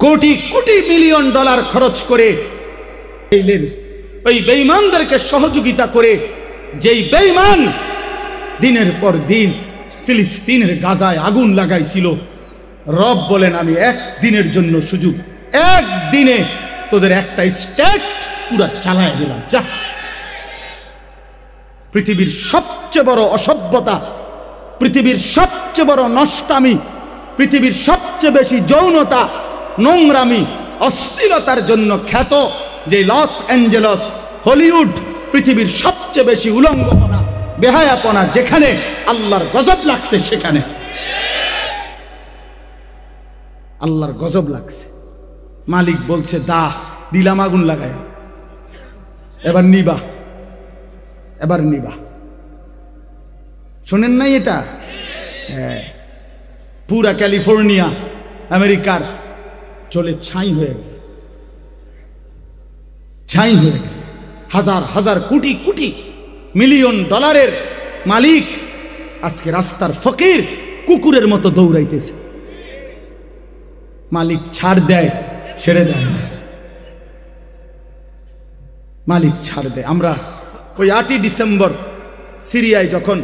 Crore crore million dollar খরচ করে ওই বেঈমানদেরকে সহযোগিতা করে যেই বেঈমান দিনের পর দিন ফিলিস্তিনের গাজায় আগুন লাগাইছিল, রব বলেন আমি একদিনের জন্য সুযোগ, একদিনে তোদের একটা স্টেট পুরা চালায় দিলাম। যা, পৃথিবীর সবচেয়ে বড় অসভ্যতা, পৃথিবীর সবচেয়ে বড় নষ্টামি, পৃথিবীর সবচেয়ে বেশি যৌনতা, নোংরামি, অশ্লীলতার জন্য খ্যাত যে লস অ্যাঞ্জেলস, হলিউড, পৃথিবীর সবচেয়ে বেশি উলঙ্গপনা, বেহায়াপনা, যেখানে আল্লাহর গজব লাগছে, সেখানে আল্লাহর গজব লাগছে। মালিক বলছে দা, দিলাম আগুন লাগায়, এবার নিবা, এবার নিবা। শোনেন নাই এটা? হ্যাঁ, পুরা ক্যালিফোর্নিয়া আমেরিকার চলে ছাই হয়ে গেছে, ছাই হয়ে গেছে। হাজার হাজার কোটি কোটি মিলিয়ন ডলারের মালিক আজকে রাস্তার ফকির কুকুরের মতো দৌড়াইতেছে। মালিক ছাড় দেয়, ছেড়ে দেয় না, মালিক ছাড় দেয়। আমরা ওই 8ই ডিসেম্বর সিরিয়ায় যখন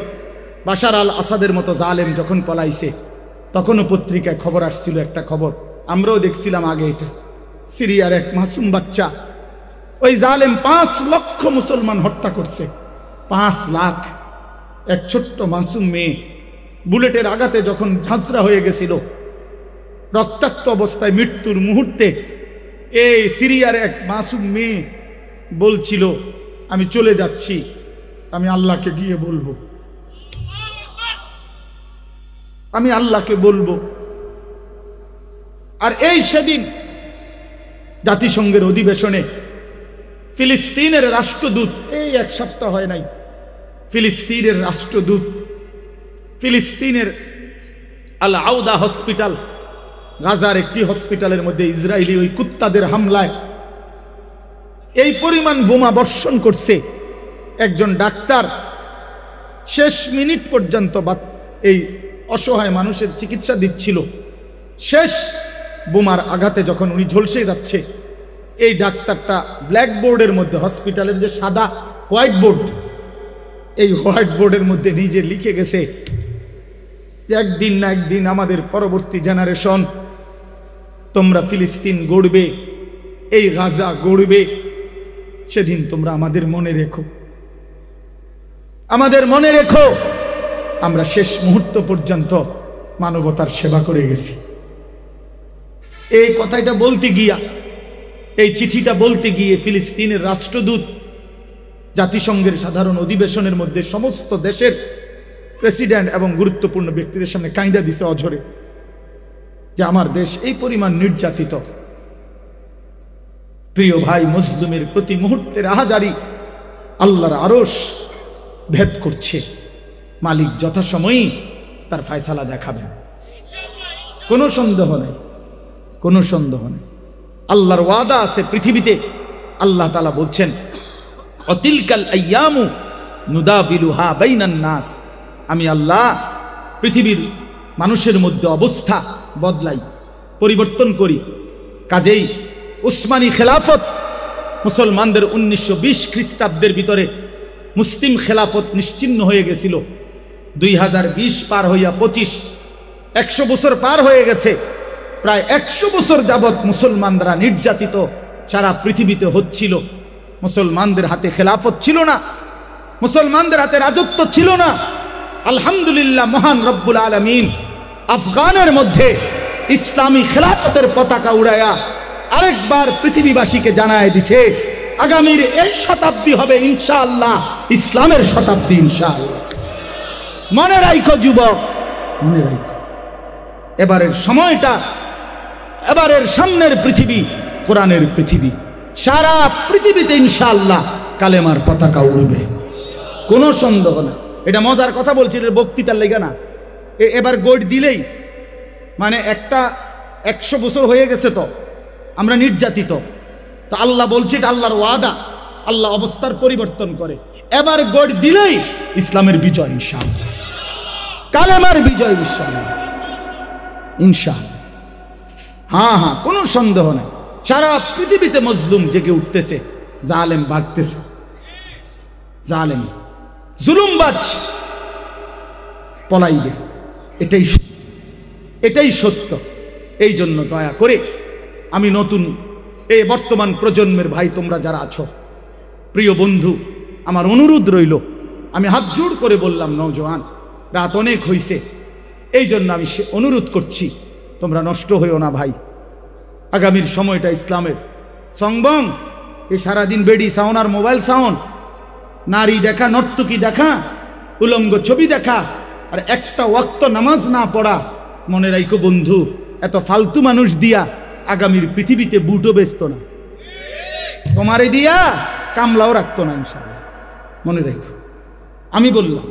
বাশার আল আসাদের মতো জালেম যখন পলাইছে, তখনও পত্রিকায় খবর আসছিল, একটা খবর আমরাও দেখছিলাম আগে। এটা সিরিয়ার এক মাসুম বাচ্চা, ওই জালেম 5 লক্ষ মুসলমান হত্যা করছে, 5 লাখ। এক ছোট্ট মাসুম মেয়ে বুলেটের আঘাতে যখন ঝাঁঝরা হয়ে গেছিল, রক্তাক্ত অবস্থায় মৃত্যুর মুহূর্তে, এই সিরিয়ার এক মাসুম মেয়ে বলছিল আমি চলে যাচ্ছি, আমি আল্লাহকে গিয়ে বলবো, আমি আল্লাহকে বলবো। আর এই সেদিন জাতিসংঘের অধিবেশনে ফিলিস্তিনের রাষ্ট্রদূত, এই 1 সপ্তাহ হয় নাই, ফিলিস্তিনের রাষ্ট্রদূত ফিলিস্তিনের আল আউদা হসপিটাল, গাজার একটি হসপিটালের মধ্যে ইসরায়েলি ওই কুত্তাদের হামলায় এই পরিমাণ বোমা বর্ষণ করছে। একজন ডাক্তার শেষ মিনিট পর্যন্ত এই অসহায় মানুষের চিকিৎসা দিচ্ছিল। শেষ বোমার আঘাতে যখন উনি ঝলসে যাচ্ছে, এই ডাক্তারটা ব্ল্যাকবোর্ডের মধ্যে, হসপিটালের যে সাদা হোয়াইট বোর্ড, এই হোয়াইট বোর্ডের মধ্যে নিজে লিখে গেছে যে একদিন না একদিন আমাদের পরবর্তী জেনারেশন, তোমরা ফিলিস্তিন গড়বে, এই গাজা গড়বে, সেদিন তোমরা আমাদের মনে রেখো, আমাদের মনে রেখো আমরা শেষ মুহূর্ত পর্যন্ত মানবতার সেবা করে গেছি। এই কথাটা বলতে গিয়া, এই চিঠিটা বলতে গিয়ে ফিলিস্তিনের রাষ্ট্রদূত জাতিসংঘের সাধারণ অধিবেশনের মধ্যে সমস্ত দেশের প্রেসিডেন্ট এবং গুরুত্বপূর্ণ ব্যক্তিদের সামনে কাঁইদা দিছে অঝরে, যে আমার দেশ এই পরিমাণ নির্যাতিত। প্রিয় ভাই, মুসলিমের প্রতি মুহূর্তের আহাজারি আল্লাহর আরশ ভেদ করছে। মালিক যথাসময়ই তার ফয়সালা দেখাবেন, কোনো সন্দেহ নেই, কোনো সন্দেহ নেই। আল্লাহর ওয়াদা আছে পৃথিবীতে। আল্লাহ তাআলা বলছেন অতিলকাল আইয়ামু নুদাবিলুহা বাইনান নাস, আমি আল্লাহ পৃথিবীর মানুষের মধ্যে অবস্থা বদলাই, পরিবর্তন করি। কাজেই উসমানী খেলাফত মুসলমানদের 1920 খ্রিস্টাব্দের ভিতরে মুসলিম খেলাফত নিশ্চিহ্ন হয়ে গেছিল। 2020 পার হইয়া 25, 100 বছর পার হয়ে গেছে। প্রায় 100 বছর যাবৎ মুসলমানরা নির্যাতিত সারা পৃথিবীতে হচ্ছিল। মুসলমানদের হাতে খেলাফত ছিল না, মুসলমানদের হাতে রাজত্ব ছিল না। আলহামদুলিল্লাহ, মহান রব্বুল আলামিন আফগানের মধ্যে ইসলামী খেলাফতের পতাকা উড়ায়া আরেকবার পৃথিবীবাসীকে জানায় দিছে আগামীর এই শতাব্দী হবে ইনশাআল্লাহ ইসলামের শতাব্দী ইনশাআল্লাহ। মনে রাখো যুবক, মনে রাখো, এবারের সময়টা, এবারের সামনের পৃথিবী কোরআনের পৃথিবী। সারা পৃথিবীতে ইনশাআল্লাহ কালেমার পতাকা উড়বে, কোনো সন্দেহ না। এটা মজার কথা বলছি, এটা বক্তৃতার লেগে না। এবার গোট দিলেই মানে একটা 100 বছর হয়ে গেছে তো আমরা নির্যাতিত, তো আল্লাহ বলছে এটা আল্লাহর ওয়াদা, আল্লাহ অবস্থার পরিবর্তন করে। এবার গোট দিলেই ইসলামের বিজয় ইনশাআল্লাহ, কালেমার বিজয় ইনশাআল্লাহ, ইনশাআল্লাহ। হ্যাঁ হ্যাঁ, কোনো সন্দেহ নেই। সারা পৃথিবীতে মজলুম জেগে উঠতেছে, জালেম ভাগতেছে। জালেম জুলুমবাজ পলাইবে, এটাই সত্য, এটাই সত্য। এই জন্য দয়া করে আমি নতুন এই বর্তমান প্রজন্মের ভাই তোমরা যারা আছো, প্রিয় বন্ধু, আমার অনুরোধ রইল, আমি হাত জোড় করে বললাম, নওজোয়ান, রাত অনেক হইছে, এই জন্য আমি অনুরোধ করছি, তোমরা নষ্ট হইও না ভাই। আগামীর সময়টা ইসলামের। সংবং এই সারাদিন বেডি সাউন্ড আর মোবাইল সাউন্ড, নারী দেখা, নর্তকী দেখা, উলঙ্গ ছবি দেখা, আর একটা ওয়াক্ত নামাজ না পড়া। মনে রাখো বন্ধু, এত ফালতু মানুষ দিয়া আগামীর পৃথিবীতে বুটও বেচত না, তোমারে দিয়া কামলাও রাখতো না ইনশাআল্লাহ। মনে রাখো, আমি বললাম,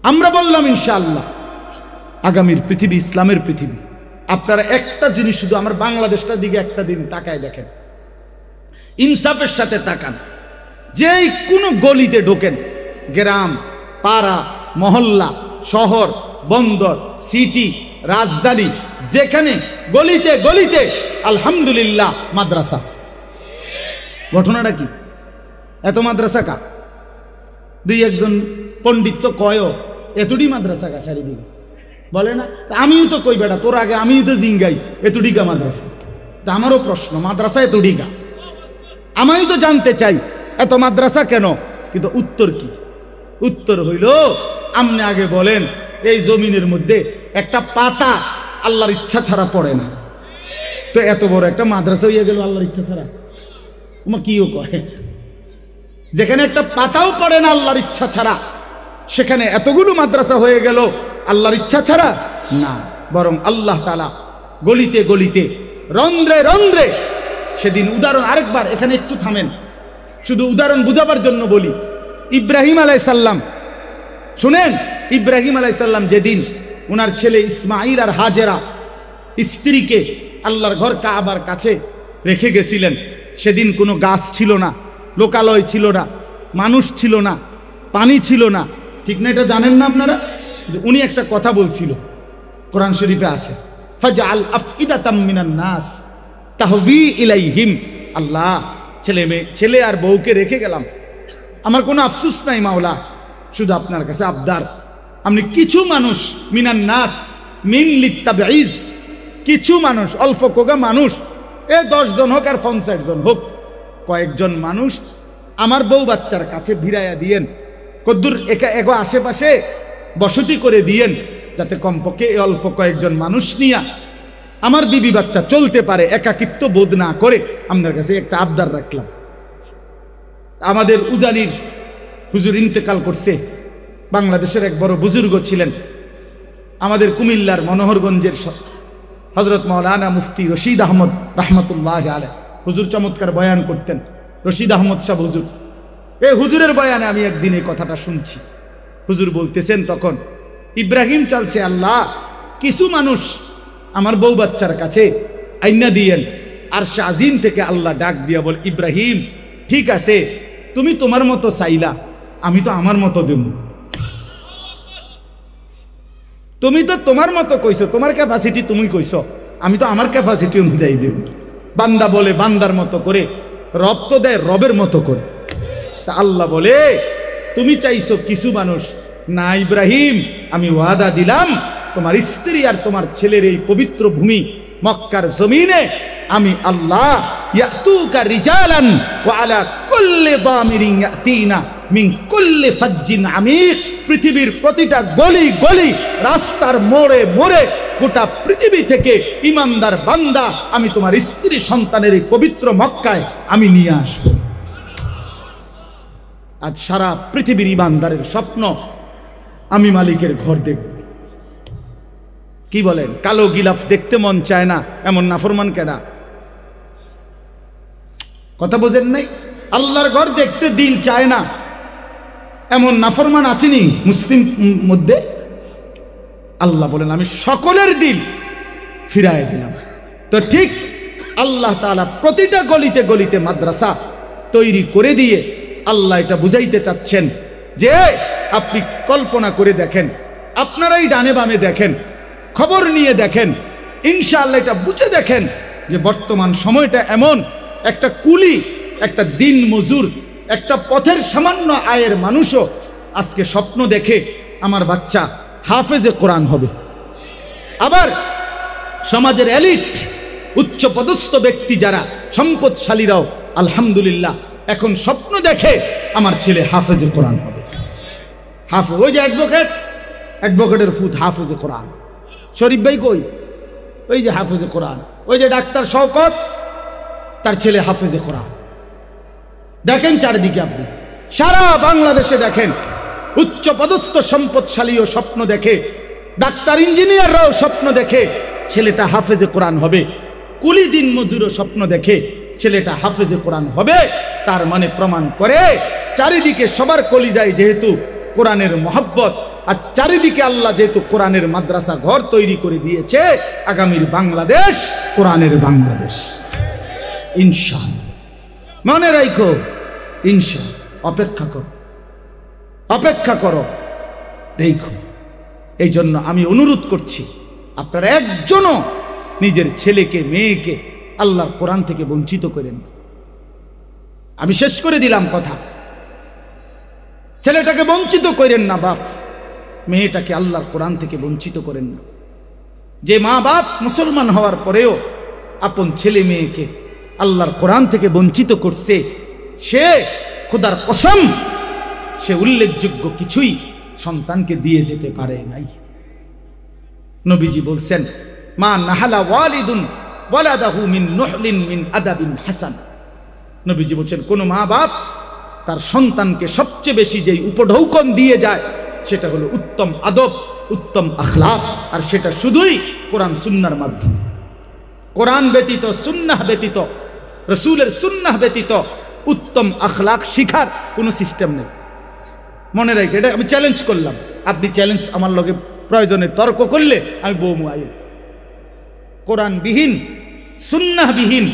আমরা বললাম, ইনশাআল্লাহ আগামীর পৃথিবী ইসলামের পৃথিবী। আপনারা একটা জিনিস শুধু আমার বাংলাদেশটার দিকে একটা দিন তাকায় দেখেন, ইনসাফের সাথে তাকান। যেই কোনো গলিতে ঢোকেন, গ্রাম, পাড়া, মহল্লা, শহর, বন্দর, সিটি, রাজধানী, যেখানে গলিতে গলিতে আলহামদুলিল্লাহ মাদ্রাসা। ঘটনাটা কি? এত মাদ্রাসা কা? দুই একজন পণ্ডিত তো কয় এতটি মাদ্রাসা কা চারিদিকে, বলে না? আমিও তো কই বেটা, তোর আগে আমিও তো জিঙ্গাই এতটিকা মাদ্রাসা। তা আমারও প্রশ্ন, মাদ্রাসা এতটিকা? আমিও তো জানতে চাই এত মাদ্রাসা কেন, কিন্তু উত্তর কি? উত্তর হইল, আপনি আগে বলেন, এই জমিনের মধ্যে একটা পাতা আল্লাহর ইচ্ছা ছাড়া পড়ে না, তো এত বড় একটা মাদ্রাসা হইয়া গেল আল্লাহর ইচ্ছা ছাড়া? ওমা কিও কয়, যেখানে একটা পাতাও পড়ে না আল্লাহর ইচ্ছা ছাড়া, সেখানে এতগুলো মাদ্রাসা হয়ে গেল আল্লাহর ইচ্ছা ছাড়া না। বরং আল্লাহ তাআলা গলিতে গলিতে, রন্ধ্রে রন্ধ্রে, সেদিন উদাহরণ আরেকবার, এখানে একটু থামেন, শুধু উদাহরণ বুঝাবার জন্য বলি। ইব্রাহিম আলাইহিস সালাম, শুনেন, ইব্রাহিম আলাইহিস সালাম যেদিন ওনার ছেলে ইসমাইল আর হাজেরা স্ত্রীকে আল্লাহর ঘর কাবার কাছে রেখে গেছিলেন, সেদিন কোনো গাছ ছিল না, লোকালয় ছিল না, মানুষ ছিল না, পানি ছিল না, ঠিক না? এটা জানেন না আপনারা? উনি একটা কথা বলছিল, কোরআন শরীফে আছে, ফাজআল আফইদাতাম মিনান নাস তাহভি ইলাইহিম। আল্লাহ, ছেলে আর বউকে রেখে গেলাম, আমার কোনো আফসোস নাই মাওলা, শুধু আপনার কাছে আবদার, আপনি কিছু মানুষ, মিনান নাস, মিন লিত্তাবঈজ, কিছু মানুষ, অল্প কোগা মানুষ, 10 জন হোক আর 50 জন হোক, কয়েকজন মানুষ আমার বউ বাচ্চার কাছে ভিড়াইয়া দিয়েন, কদ্দুর এগো আশেপাশে বসতি করে দিয়েন, যাতে কমপক্ষে অল্প কয়েকজন মানুষ নিয়া আমার বিবি বাচ্চা চলতে পারে, একাকিত্ব বোধ না করে। আপনার কাছে একটা আবদার রাখলাম। আমাদের উজানির হুজুর ইন্তেকাল করছে, বাংলাদেশের এক বড় বুজুর্গ ছিলেন, আমাদের কুমিল্লার মনোহরগঞ্জের হযরত মাওলানা মুফতি রশিদ আহমদ রাহমাতুল্লাহ আলাইহি। হুজুর চমৎকার বয়ান করতেন, রশিদ আহমদ সাহেব হুজুর। এই হুজুরের বয়ানে আমি একদিন এই কথাটা শুনছি। হুজুর বলতেছেন, তখন ইব্রাহিম চালছে, আল্লাহ, কিছু মানুষ আমার বউ বাচ্চার কাছে আইনা দিয়েন। আর শাজিম থেকে আল্লাহ ডাক দিয়া বল, ইব্রাহিম, ঠিক আছে, তুমি তোমার মতো চাইলা, আমি তো আমার মতো দেব। তুমি তো তোমার মতো কইছো, তোমার ক্যাপাসিটি তুমি কইছো, আমি তো আমার ক্যাপাসিটি অনুযায়ী দেব। বান্দা বলে বান্দার মতো করে, রব তো দেয় রবের মতো করে। তা আল্লাহ বলে, তুমি চাইছো কিছু মানুষ, না ইব্রাহিম, আমি ওয়াদা দিলাম, তোমার স্ত্রী আর তোমার ছেলের এই পবিত্র ভূমি মক্কার জমিনে আমি আল্লাহ ইয়াতুকা রিজালান ওয়া আলা কুল্লি দামিরিন ইয়াতিনা মিন কুল্লি ফাজ্জিন আমিক। পৃথিবীর প্রতিটা গলি গলি, রাস্তার মোড়ে মোড়ে, গোটা পৃথিবী থেকে ইমানদার বান্দা আমি তোমার স্ত্রী সন্তানের এই পবিত্র মক্কায় আমি নিয়ে আসব। আজ সারা পৃথিবীর ইমানদারের স্বপ্ন, আমি মালিকের ঘর দেখব। কি বলেন? কালো গিলাফ দেখতে মন চায় না, এমন নাফরমান কেডা? কথা বোঝেন নাই? আল্লাহর ঘর দেখতে দিল চায় না, এমন নাফরমান আছেনি মুসলিম মধ্যে? আল্লাহ বলেন, আমি সকলের দিল ফিরায় দিলাম। তো ঠিক আল্লাহ তাআলা প্রতিটা গলিতে গলিতে মাদ্রাসা তৈরি করে দিয়ে আল্লাহ এটা বুঝাইতে চাচ্ছেন যে, আপনি কল্পনা করে দেখেন, আপনারাই ডানে বামে দেখেন, খবর নিয়ে দেখেন, ইনশাআল্লাহ এটা বুঝে দেখেন যে বর্তমান সময়টা এমন, একটা কুলি, একটা দিন মজুর, একটা পথের সামান্য আয়ের মানুষও আজকে স্বপ্ন দেখে আমার বাচ্চা হাফেজে কোরআন হবে। আবার সমাজের এলিট, উচ্চ পদস্থ ব্যক্তি যারা সম্পদশালীরাও আলহামদুলিল্লাহ এখন স্বপ্ন দেখে আমার ছেলে হাফেজে কোরআন হবে। হাফেজ, ওই যে অ্যাডভোকেটের ফুত হাফেজে কোরআন, শরীফ ভাই কই, ওই যে হাফেজে কোরআন, ওই যে ডাক্তার শওকত, তার ছেলে হাফেজে কোরআন। দেখেন চারিদিকে, আপনি সারা বাংলাদেশে দেখেন, উচ্চ পদস্থ সম্পদশালীও স্বপ্ন দেখে, ডাক্তার ইঞ্জিনিয়াররাও স্বপ্ন দেখে ছেলেটা হাফেজে কোরআন হবে, কুলি দিন মজুরও স্বপ্ন দেখে ছেলেটা হাফেজে কোরআন হবে। তার মানে প্রমাণ করে চারিদিকে সবার কলিজায় যেহেতু কোরআনের মহব্বত, আর চারিদিকে আল্লাহ যেহেতু কোরআনের মাদ্রাসা ঘর তৈরি করে দিয়েছে, আগামীর বাংলাদেশ কোরআনের বাংলাদেশ ইনশাআল্লাহ। মনে রাখো, ইনশাআল্লাহ। অপেক্ষা করো, দেখো। এই জন্য আমি অনুরোধ করছি, আপনারা একজনও নিজের ছেলেকে মেয়েকে আল্লাহর কোরআন থেকে বঞ্চিত করেন। আমি শেষ করে দিলাম কথা, ছেলেটাকে বঞ্চিত করেন না বাপ, মেয়েটাকে আল্লাহর কোরআন থেকে বঞ্চিত করেন না। যে মা বাপ মুসলমান হওয়ার পরেও আপন ছেলে মেয়েকে আল্লাহর কোরআন থেকে বঞ্চিত করছে, সে খোদার কসম সে উল্লেখযোগ্য কিছুই সন্তানকে দিয়ে যেতে পারে নাই। নবীজি বলছেন, মা নাহালা ওয়ালিদুন ওয়ালাদাহু মিন নুহলিন মিন আদাবিন হাসান। নবীজি বলছেন, কোন মা বাপ তার সন্তানকে সবচেয়ে বেশি যেই উপঢৌকন দিয়ে যায় সেটা হলো উত্তম আদব, উত্তম আখলাক, আর সেটা শুধুই কোরআন সুন্নাহর মাধ্যমে। কোরআন ব্যতীত, সুন্নাহ ব্যতীত, রাসূলের সুন্নাহ ব্যতীত উত্তম আখলাক শিখার কোনো সিস্টেম নেই। মনে রাখে, এটা আমি চ্যালেঞ্জ করলাম। আপনি চ্যালেঞ্জ আমার লগে প্রয়োজনে তর্ক করলে আমি বৌমু আইল। কোরআনবিহীন, সুন্নাহবিহীন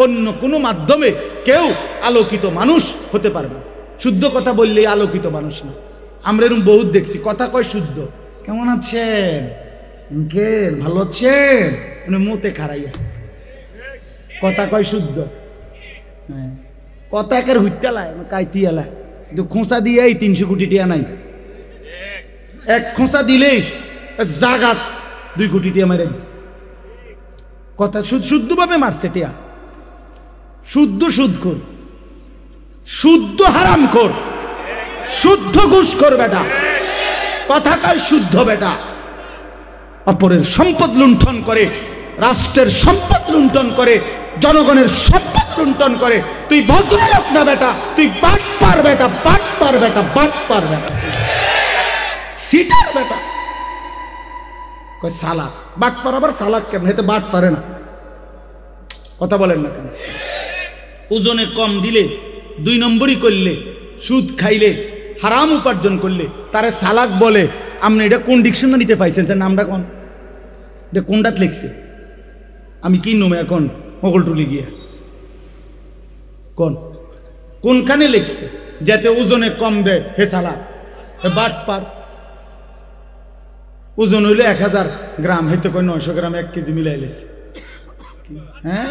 অন্য কোনো মাধ্যমে কেউ আলোকিত মানুষ হতে পারবে। শুদ্ধ কথা বললেই আলোকিত মানুষ না। আমরা এরকম বহুত দেখছি, কথা কয় শুদ্ধ, কেমন আছেন আঙ্কেল, ভালো আছেন, মানে মুতে খারাইয়া কথা কয় শুদ্ধ। হ্যাঁ, কথা একের হুইটালায় কাইতিয়ালায়, কিন্তু খোঁচা দিয়ে 300 কোটি টিয়া নাই। এক খোঁচা দিলেই জাগাত 2 কোটি টিয়া মেরে দিছে। কথা শুদ্ধভাবে মারছে টিয়া। শুদ্ধ সুদখোর, শুদ্ধ হারামখোর, শুদ্ধ ঘুষখোর বেটা, কথা কয় শুদ্ধ বেটা। অপরের সম্পদ লুণ্ঠন করে, রাষ্ট্রের সম্পদ লুণ্ঠন করে, জনগণের সম্পদ লুণ্ঠন করে। তুই ভদ্রলোক না বেটা, তুই বাটপার বেটা, বাটপার বেটা, বাটপার বেটা, সিটার বেটা। কয় সালাক, বাটপার আবার সালাক কেমন? হেতে বাট পারে না, কথা বলেন না কেন? ওজনে কম দিলে, 2 নম্বরই করলে, সুদ খাইলে, হারাম উপার্জন করলে তারে সালাক বলে। আপনি এটা কোন ডিকশনারিতে পাইছেন? স্যার নামটা কোন, এটা কোনটাত লিখছে? আমি কি নমে এখন মোগলটুলি গিয়া কোনখানে লিখছে যাতে ওজনে কম দেয় হে সালাক, হে বাট পার। ওজন হইলে 1000 গ্রাম, হেতে কয় 900 গ্রাম 1 কেজি মিলাই লেছে। হ্যাঁ,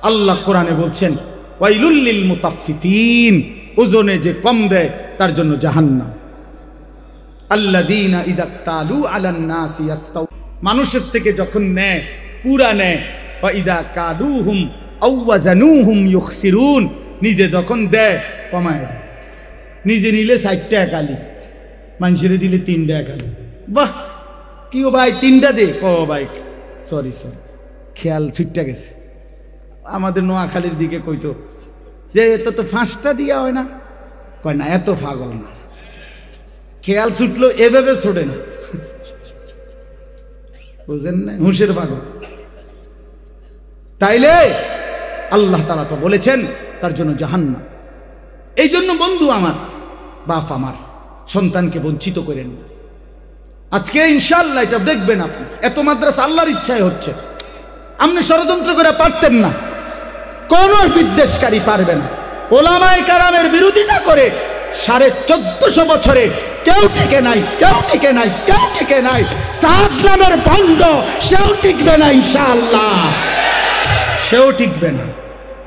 আল্লাহ কোরআনে বলছেন, ওয়াইলুল লিল মুতাফফিফিন, ওজনে যে কম দেয় তার জন্য জাহান্নাম। আল্লাযীনা ইযা তালু আলান নাসি ইয়াস্তাউ, মানুষের থেকে যখন নেয় পুরা নেয়। ওয়া ইযা কালুহুম আও ওয়াজানুহুম ইউখসিরুন, নিজে যখন দেয় কমায় দেয়। নিজে নিলে 60 টাকা কালি, মানুষের দিলে 3 টাকা কালি। বাহ, কি ও ভাই 3টা দে? ও ভাই সরি খেয়াল ছুটটা গেছে। আমাদের নোয়াখালীর দিকে কইতো যে এত তো 5টা দিয়া হয় না, কয় না এত পাগল না, খেয়াল ছুটলো এভাবে ছোটে না, বুঝেন না, হুঁশের পাগল। তাইলে আল্লাহ তাআলা তো বলেছেন তার জন্য জাহান্নাম। এই জন্য বন্ধু আমার, বাপ আমার, সন্তানকে বঞ্চিত করেন না। আজকে ইনশাআল্লাহ এটা দেখবেন আপনি, এত মাদ্রাসা আল্লাহর ইচ্ছায় হচ্ছে। আপনি ষড়যন্ত্র করে পারতেন না, কোন বিদ্বেষকারী পারবে না। ওলামায়ে কেরামের বিরোধিতা করে 1450 বছরে কেউ টিকে নাই, কেউ টিকে নাই, কেউ টিকে নাই। সাদ নামের ভণ্ড সেও টিকবে না ইনশাআল্লাহ, সেও টিকবে না।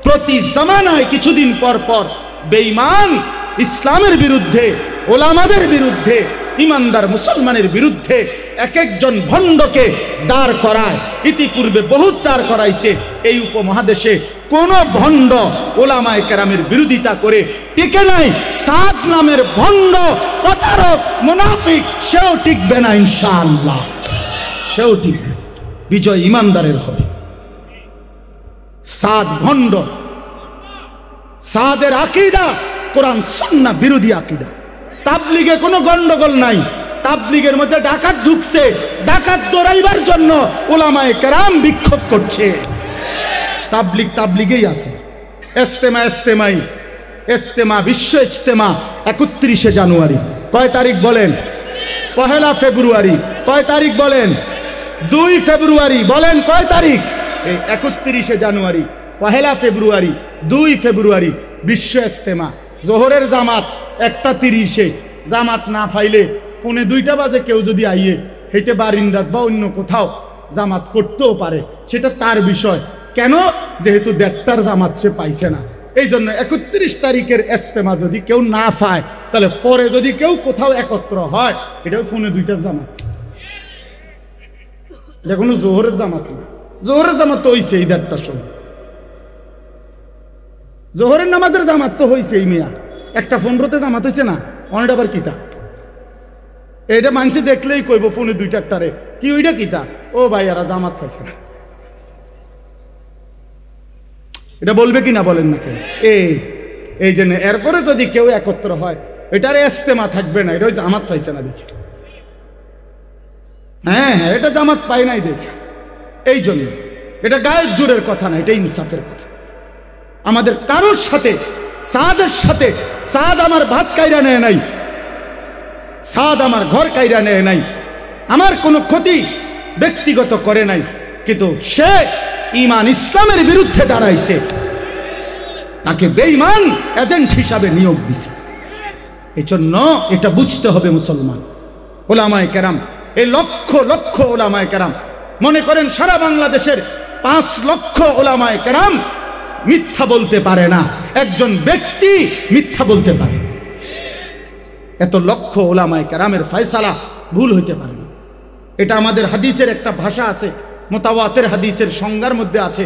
প্রতি জামানায় কিছুদিন পর পর বেঈমান ইসলামের বিরুদ্ধে, ওলামাদের বিরুদ্ধে, ইমানদার মুসলমানের বিরুদ্ধে এক একজন ভণ্ডকে দাঁড় করায়। ইতিপূর্বে বহুত দাঁড় করাইছে। এই উপমহাদেশে কোন ভণ্ড ওলামায়ে কেরামের বিরোধিতা করে টিকে নাই। সাদ নামের ভণ্ড, প্রতারক, মুনাফিক সেও টিকবে না ইনশাআল্লাহ, সেও টিকবে। বিজয় ইমানদারের হবে। সাদ ভণ্ড, সাদের আকীদা কোরআন সুন্নাহ বিরোধী আকীদা। তাবলীগে কোনো গন্ডগোল নাই। তাবলীগের মধ্যে ডাকাত ঢুকছে, ডাকাত দৌড়াইবার জন্য উলামায়ে কেরাম বিক্ষোভ করছে। তাবলীগ তাবলীগেই আছে। ইজতেমা বিশ্ব ইজতেমা 31শে জানুয়ারি। কয় তারিখ বলেন? 1 ফেব্রুয়ারি। কয় তারিখ বলেন? 2 ফেব্রুয়ারি। বলেন কয় তারিখ? এই 31শে জানুয়ারি, 1 ফেব্রুয়ারি, 2 ফেব্রুয়ারি বিশ্ব ইজতেমা। জোহরের জামাত 1:30-এ। জামাত না পাইলে 1:45 বাজে কেউ যদি আইয়ে হেঁটে বারিন্দাত বা অন্য কোথাও জামাত করতেও পারে, সেটা তার বিষয়। কেন? যেহেতু 1:30টার জামাত সে পাইছে না। এই জন্য 31 তারিখের ইজতেমা যদি কেউ না পায়, তাহলে পরে যদি কেউ কোথাও একত্র হয়, এটাও 1:45টার জামাত। এটা কোনো জোহরের জামাত না। জোহরের জামাত তো হয়েছে এই 1:30টার সময়। জোহরের নামাজের জামাত তো হয়েছে এই মিয়া 1:15-তে জামাত হয়েছে না। অনেক আবার কিতা এটা মানুষ দেখলেই কইব 1:45-টারে কি ওইটা কিতা। ও ভাই এরা জামাত পাইছে না, এটা বলবে কিনা বলেন না কেন? এই জন্য এরপরে যদি কেউ একত্র হয়, এটার ইজতেমা থাকবে না, এটা জামাত পাইছে না দেখি। হ্যাঁ, এটা জামাত পায় নাই দেখি। এই জন্য এটা গায়ের জোরের কথা না, এটা ইনসাফের কথা। আমাদের কারোর সাথে, সাদের সাথে, সাদ আমার ভাত কাইরা নেয় নাই, সাদ আমার ঘর কাইরা নেয় নাই, আমার কোনো ক্ষতি ব্যক্তিগত করে নাই, কিন্তু সে ঈমান ইসলামের বিরুদ্ধে দাঁড়াইছে, তাকে বেঈমান এজেন্ট হিসাবে নিয়োগ দিছে। এজন্য এটা বুঝতে হবে মুসলমান। ওলামায়ে কেরাম, এই লক্ষ লক্ষ ওলামায়ে কেরাম, মনে করেন সারা বাংলাদেশের 5 লক্ষ ওলামায়ে কেরাম মিথ্যা বলতে পারে না, একজন ব্যক্তি মিথ্যা বলতে পারে। এত লক্ষ ওলামায়ে কেরামের ফয়সালা ভুল হইতে পারে না। এটা আমাদের হাদিসের একটা ভাষা আছে, মুতাওয়াতির হাদিসের সংজ্ঞার মধ্যে আছে।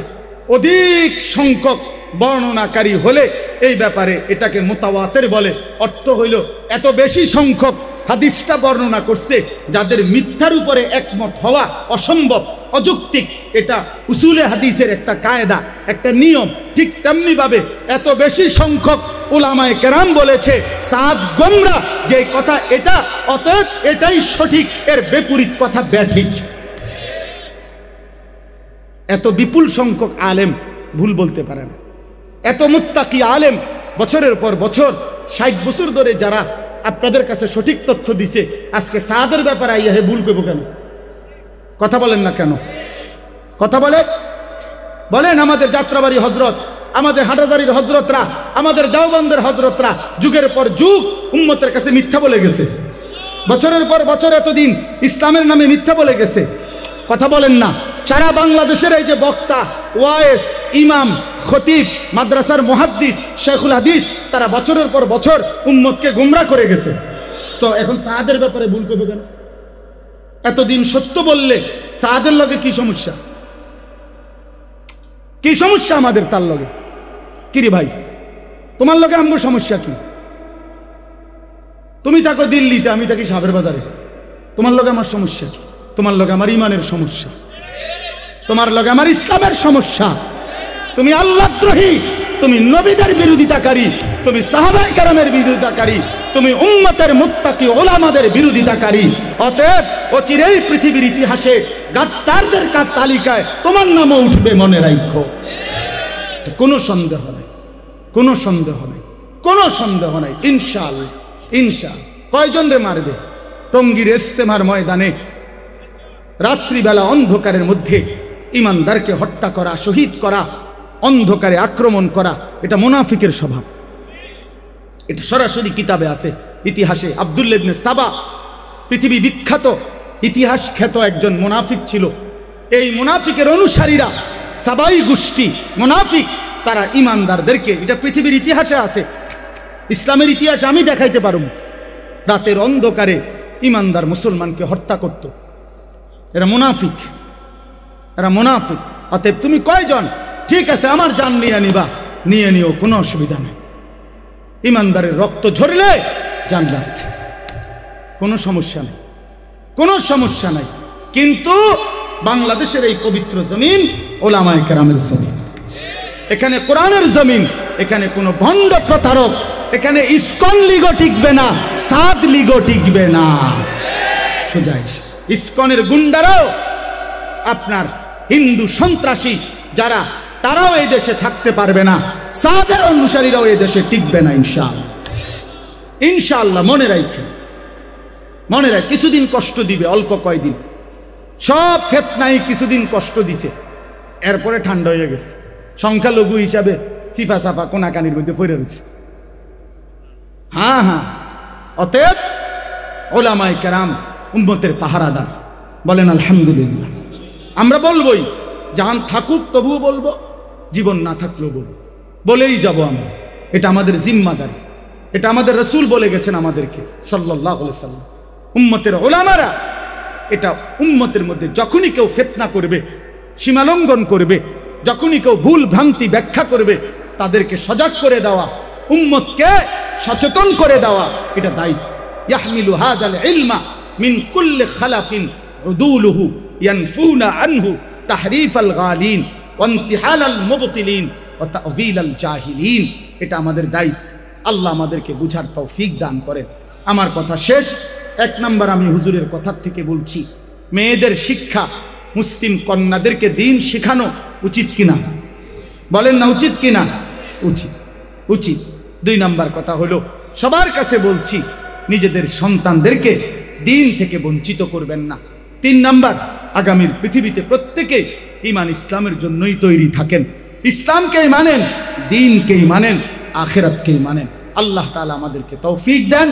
অধিক সংখ্যক বর্ণনাকারী হলে এই ব্যাপারে এটাকে মুতাওয়াতির বলে। অর্থ হইল এত বেশি সংখ্যক হাদিসটা বর্ণনা করছে যাদের মিথ্যার উপরে একমত হওয়া অসম্ভব, অযৌক্তিক। এটা উসুলে হাদিসের একটা কায়দা, একটা নিয়ম। ঠিক তেমনি ভাবে এত বেশি সংখ্যক উলামায়ে কেরাম বলেছে সাদ গোমরা, যে কথা এটা, অতএব এটাই সঠিক, এর বিপরীত কথা ব্যাঠিক। এত বিপুল সংখ্যক আলেম ভুল বলতে পারে না। এত মুত্তাকি আলেম বছরের পর বছর 60 বছর ধরে যারা আপনাদের কাছে সঠিক তথ্য দিছে, আজকে সাদের ব্যাপারে আইয়া হে ভুল করবো কেন? কথা বলেন না কেন? কথা বলেন। আমাদের যাত্রাবাড়ি হজরত, আমাদের হাটাজারির হজরতরা, আমাদের দেওবন্দের হজরতরা যুগের পর যুগ উম্মতের কাছে মিথ্যা বলে গেছে। বছরের পর বছর এতদিন ইসলামের নামে মিথ্যা বলে গেছে। কথা বলেন না। সারা বাংলাদেশের এই যে বক্তা, ওয়াইস, ইমাম, খতিব, মাদ্রাসার মুহাদ্দিস, শেখুল হাদিস, তারা বছরের পর বছর উম্মতকে গুমরা করে গেছে। তো এখন সাদের ব্যাপারে ভুল করবে কেন? এতদিন সত্য বললে সাদের লগে কি সমস্যা? কি সমস্যা আমাদের তার লগে? কি রে ভাই, তোমার লগে আমার সমস্যা কি? তুমি থাকো দিল্লিতে, আমি থাকি সাবের বাজারে, তোমার লগে আমার সমস্যা কি? তোমার লগে আমার ইমানের সমস্যা, তোমার লগে আমার ইসলামের সমস্যা। তুমি আল্লাহদ্রোহী, তুমি নবীদের বিরোধিতাকারী, তুমি সাহাবায়ে কেরামের বিরোধিতাকারী, তুমি উম্মতের মুত্তাকি ওলামাদের বিরোধিতাকারী। অতএব অচিরেই পৃথিবীর ইতিহাসে গাদ্দারদের তালিকায় তোমার নামও উঠবে, মনে রাখো। কোনো সন্দেহ নাই, কোনো সন্দেহ নাই, কোনো সন্দেহ নাই। ইনশাআল্লাহ, ইনশাআল্লাহ। কয়জন রে মারবে? টঙ্গীর ইজতেমার ময়দানে রাত্রিবেলা অন্ধকারের মধ্যে ইমানদারকে হত্যা করা, শহীদ করা, অন্ধকারে আক্রমণ করা, এটা মুনাফিকের স্বভাব। এটা সরাসরি কিতাবে আছে। ইতিহাসে আব্দুল্লাহ ইবনে সাবা পৃথিবী বিখ্যাত ইতিহাস খ্যাত একজন মুনাফিক ছিল। এই মুনাফিকের অনুসারীরা সাবাই গোষ্ঠী মুনাফিক, তারা ইমানদারদেরকে, এটা পৃথিবীর ইতিহাসে আছে, ইসলামের ইতিহাসে আমি দেখাইতে পারব, রাতের অন্ধকারে ইমানদার মুসলমানকে হত্যা করত। এরা মুনাফিক, এরা মুনাফিক। অতএব তুমি কয়জন? ঠিক আছে, আমার জান নিয়ে নিবা, নিয়ে নিও, কোনো অসুবিধা নেই। ইমানদারের রক্ত ঝরলে জান্নাত, কোনো সমস্যা নেই, কোনো সমস্যা নাই। কিন্তু বাংলাদেশের এই পবিত্র জমিন ওলামায়ে কেরামের জমিন, এখানে কোরআনের জমিন, এখানে কোনো ভণ্ড প্রতারক, এখানে ইসকন লিগো টিকবে না, সাদ লিগো টিকবে না। সোজাই ইসকনের গুন্ডারাও আপনার হিন্দু সন্ত্রাসী যারা, তারাও এই দেশে থাকতে পারবে না, সাদের অনুসারীরাও এই দেশে টিকবে না ইনশাআল্লাহ। ইনশাআল্লাহ মনে রাখেন, মনে রাখ, কিছুদিন কষ্ট দিবে, অল্প কয়দিন, সব ফেতনাই কিছুদিন কষ্ট দিছে, এরপরে ঠান্ডা হয়ে গেছে। সংখ্যালঘু হিসাবে সিফা সাফা কোনাকানির মধ্যে পড়ে রয়েছে। হ্যাঁ হ্যাঁ, অতএব ওলামায়ে কেরাম উম্মতের পাহারাদার, বলেন আলহামদুলিল্লাহ। আমরা বলবোই, জান থাকুক তবুও বলবো, জীবন না থাকলেও বলবো, বলেই যাব আমরা। এটা আমাদের জিম্মাদারি, এটা আমাদের রসুল বলে গেছেন আমাদেরকে সাল্লাল্লাহু আলাইহি সাল্লাম। উম্মতের ওলামারা, এটা উম্মতের মধ্যে যখনই কেউ ফিতনা করবে, সীমালঙ্ঘন করবে, যখনই কেউ ভুল ভ্রান্তি ব্যাখ্যা করবে, তাদেরকে সজাগ করে দেওয়া, উম্মতকে সচেতন করে দেওয়া, এটা দায়িত্ব। ইয়াহমিলু হাযাল ইলমা মিন কুল্লি খালাফিন উদুলুহু ইয়ানফুনা আনহু তাহরিফাল গালিন ওয়া ইনতিহালাল মুবতিলিন ওয়া তা'যীলাল জাহিলিন। এটা আমাদের দায়িত্ব। আল্লাহ আমাদেরকে বুঝার তৌফিক দান করেন। আমার কথা শেষ। এক নাম্বার আমি হুজুরের কথা থেকে বলছি, মেয়েদের শিক্ষা, মুসলিম কন্যাদেরকে দিন শেখানো উচিত কিনা? বলেন না উচিত কিনা? উচিত, উচিত। দুই নাম্বার কথা হলো, সবার কাছে বলছি, নিজেদের সন্তানদেরকে দিন থেকে বঞ্চিত করবেন না। তিন নাম্বার, আগামীর পৃথিবীতে প্রত্যেকে ঈমান ইসলামের জন্যই তৈরি থাকেন, ইসলামকেই মানেন, দ্বীনকেই মানেন, আখিরাতকেই মানেন। আল্লাহ তাআলা আমাদেরকে তৌফিক দেন।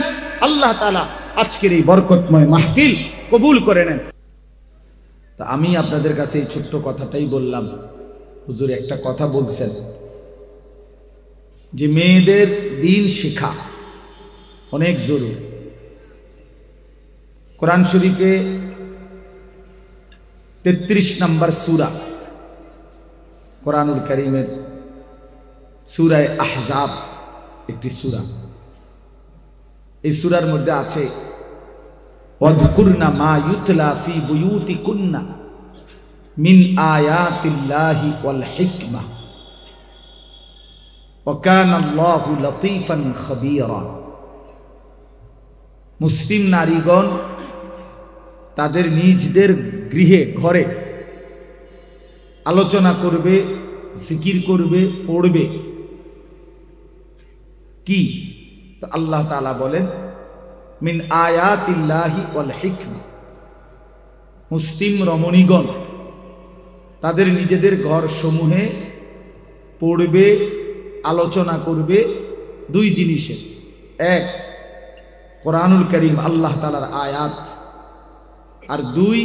আল্লাহ তাআলা আজকের এই বরকতময় মাহফিল কবুল করে নেন। তা আমি আপনাদের কাছে এই ছোট্ট কথাটাই বললাম। হুজুর একটা কথা বলছেন যে মেয়েদের দ্বীন শেখা অনেক জরুরি। কোরআন শরীফে 33 নম্বর সূরা, কোরআনুল কারীমের সূরা আহজাব একটি সূরা। এই সূরার মধ্যে আছে ওয়াযকুরনা মা ইউতলা ফি বুয়ুতিকুন্না মিন আয়াতিল্লাহি ওয়াল হিকমা ওয়া কানাল্লাহু লতীফান খাবীরা। মুসলিম নারীগণ তাদের নিজদের গৃহে, ঘরে আলোচনা করবে, জিকির করবে, পড়বে কি? তো আল্লাহ তাআলা বলেন মিন আয়াতিল্লাহি ওয়াল হিকমা। মুসলিম রমণীগণ তাদের নিজেদের ঘর সমূহে পড়বে, আলোচনা করবে দুই জিনিসের। এক, কোরআনুল কারীম আল্লাহ তাআলার আয়াত, আর দুই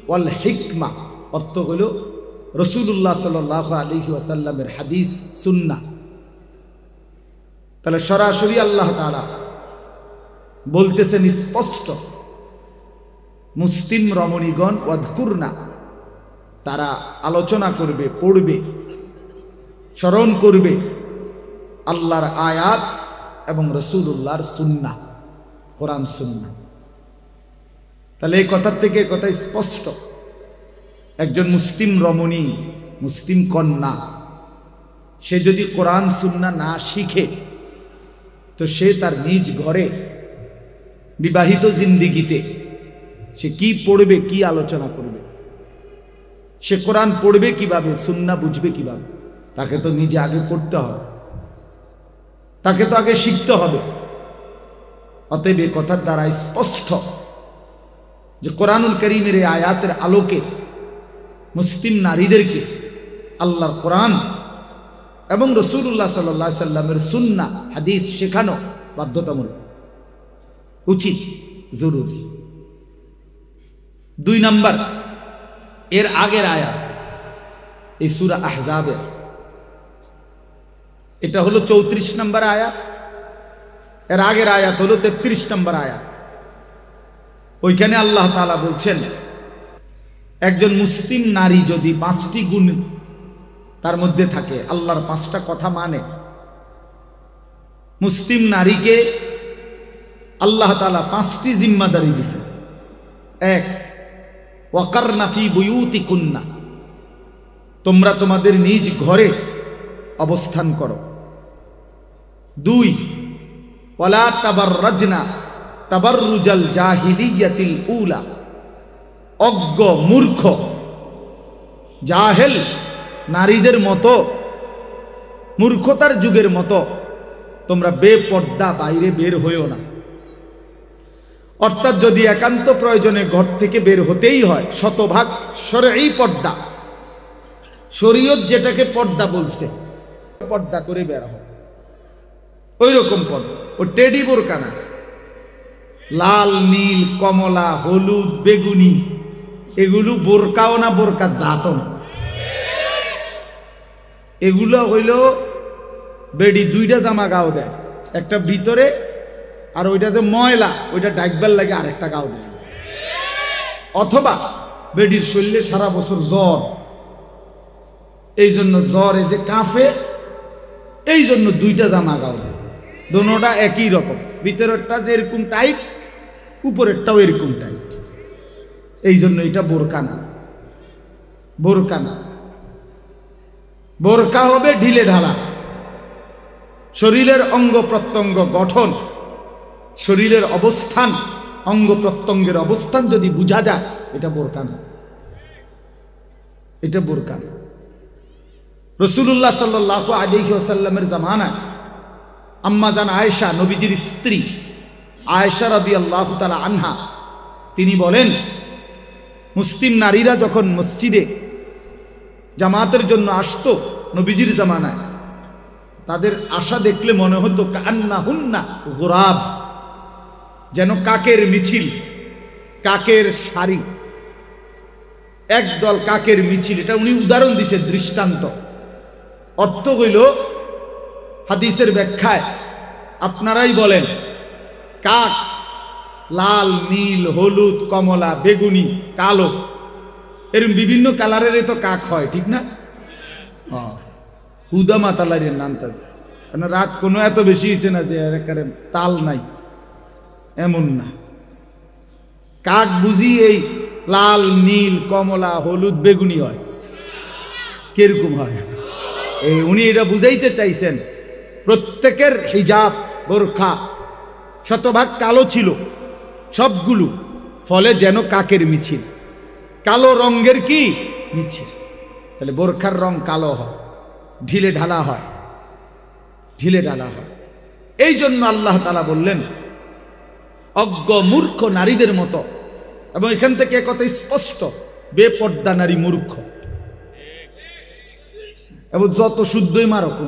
ওয়াল হিকমা, অর্থ হলো রাসূলুল্লাহ সাল্লাল্লাহু আলাইহি ওয়াসাল্লামের হাদিস সুন্নাহ। তাহলে সরাসরি আল্লাহ তাআলা বলতেছেন স্পষ্ট, মুসলিম রমণীগণ ওয়াযকুরনা, তারা আলোচনা করবে, পড়বে, স্মরণ করবে আল্লাহর আয়াত এবং রাসূলুল্লাহর সুন্নাহ, কোরআন সুন্নাহ। তাহলে এই কথার থেকে কথা স্পষ্ট, একজন মুসলিম রমণী, মুসলিম কন্যা, সে যদি কোরআন সুন্নাহ না শিখে, তো সে তার নিজ ঘরে বিবাহিত জিন্দিগিতে সে কি পড়বে, কি আলোচনা করবে? সে কোরআন পড়বে কিভাবে, সুন্নাহ বুঝবে কিভাবে? তাকে তো নিজে আগে পড়তে হবে, তাকে তো আগে শিখতে হবে। অতএব এই কথার দ্বারা স্পষ্ট যে কোরআনুল কারীমের এই আয়াতের আলোকে মুসলিম নারীদেরকে আল্লাহর কোরআন এবং রাসূলুল্লাহ সাল্লাল্লাহু আলাইহি সাল্লামের সুন্নাহ, হাদিস শেখানো বাধ্যতামূলক। উচিত, জরুরি। 2 নাম্বার, এর আগের আয়াত এই সূরা আহজাবের, এটা হলো 34 নম্বর আয়াত, এর আগের আয়াত হলো 33 নম্বর আয়াত। ওইখানে আল্লাহ তাআলা বলছেন, একজন মুসলিম নারী যদি 5টি গুণ তার মধ্যে থাকে, আল্লাহর 5টা কথা মানে, মুসলিম নারীকে আল্লাহ তাআলা 5টি জিম্মাদারি দিয়েছে। 1, ওয়াকারনা ফি বুয়ুতিকুন্না, তোমরা তোমাদের নিজ ঘরে অবস্থান করো। 2, ওয়ালা তাবাররাজনা তাবাররুজাল জাহিলিয়াতিল উলা, অজ্ঞ মূর্খ জাহেল নারীদের মতো, মূর্খতার যুগের মতো তোমরা বেপর্দা বাইরে বের হইও না। অর্থাৎ যদি একান্ত প্রয়োজনে ঘর থেকে বের হতেই হয়, শতভাগ শরঈ পর্দা, শরীয়ত যেটাকে পর্দা বলছে, পর্দা করে বের হয়, ওই রকম পর্দা। ও টেডি বোরকা না, লাল নীল কমলা হলুদ বেগুনি, এগুলো বোরকাও না, বোরকা জাতও না। এগুলো হইল বেডি 2টা জামা গাও দেয়, একটা ভিতরে, আর ওইটা যে ময়লা ওইটা ডাকবার লাগে আরেকটা গাও দেয়। অথবা বেডির শরীরে সারা বছর জ্বর, এই জন্য জ্বর, এই যে কাফে, এই জন্য 2টা জামা গাও দেয়, দোনোটা একই রকম, ভিতরেরটা যে এরকম টাইট, উপরেরটাও এরকম টাইট, এই জন্য এটা বোরকা না, বোরকা না। বোরকা হবে ঢিলে ঢালা, শরীরের অঙ্গ প্রত্যঙ্গ গঠন, শরীরের অবস্থান, অঙ্গ প্রত্যঙ্গের অবস্থান যদি বোঝা যায়, এটা বোরকা না, এটা বোরকা না। রাসূলুল্লাহ সাল্লাল্লাহু আলাইহি ওয়াসাল্লামের জামানায় আম্মা জান আয়েশা, নবীজির স্ত্রী আয়েশা রাদিয়াল্লাহু তাআলা আনহা, তিনি বলেন, মুসলিম নারীরা যখন মসজিদে জামাতের জন্য আসতো নবীজির জামানায়, তাদের আশা দেখলে মনে হতো কান্নাহুন্না গুরাব, যেন কাকের মিছিল, কাকের সারি, একদল কাকের মিছিল। এটা উনি উদাহরণ দিছে, দৃষ্টান্ত। অর্থ হইল, হাদিসের ব্যাখ্যায় আপনারাই বলেন, কাক লাল নীল হলুদ কমলা বেগুনি কালো, এরকম বিভিন্ন কালারের তো কাক হয়, ঠিক না? হুদা মাতালারের নামতাছে, কারণ রাত কোনো এত বেশি হয়েছে না যে একেবারে তাল নাই, এমন না। কাক বুঝি এই লাল নীল কমলা হলুদ বেগুনি হয়, কিরকম হয়? এই উনি এটা বুঝাইতে চাইছেন, প্রত্যেকের হিজাব বোরখা শতভাগ কালো ছিল সবগুলো, ফলে যেন কাকের মিছিল, কালো রঙের কি মিছিল। তাহলে বোরখার রং কালো হয়, ঢিলে ঢালা হয়, ঢিলে ঢালা হয়। এই জন্য আল্লাহ তাআলা বললেন অজ্ঞ মূর্খ নারীদের মতো, এবং এখান থেকে কথা স্পষ্ট, বেপর্দা নারী মূর্খ, এবং যত শুদ্ধই মারক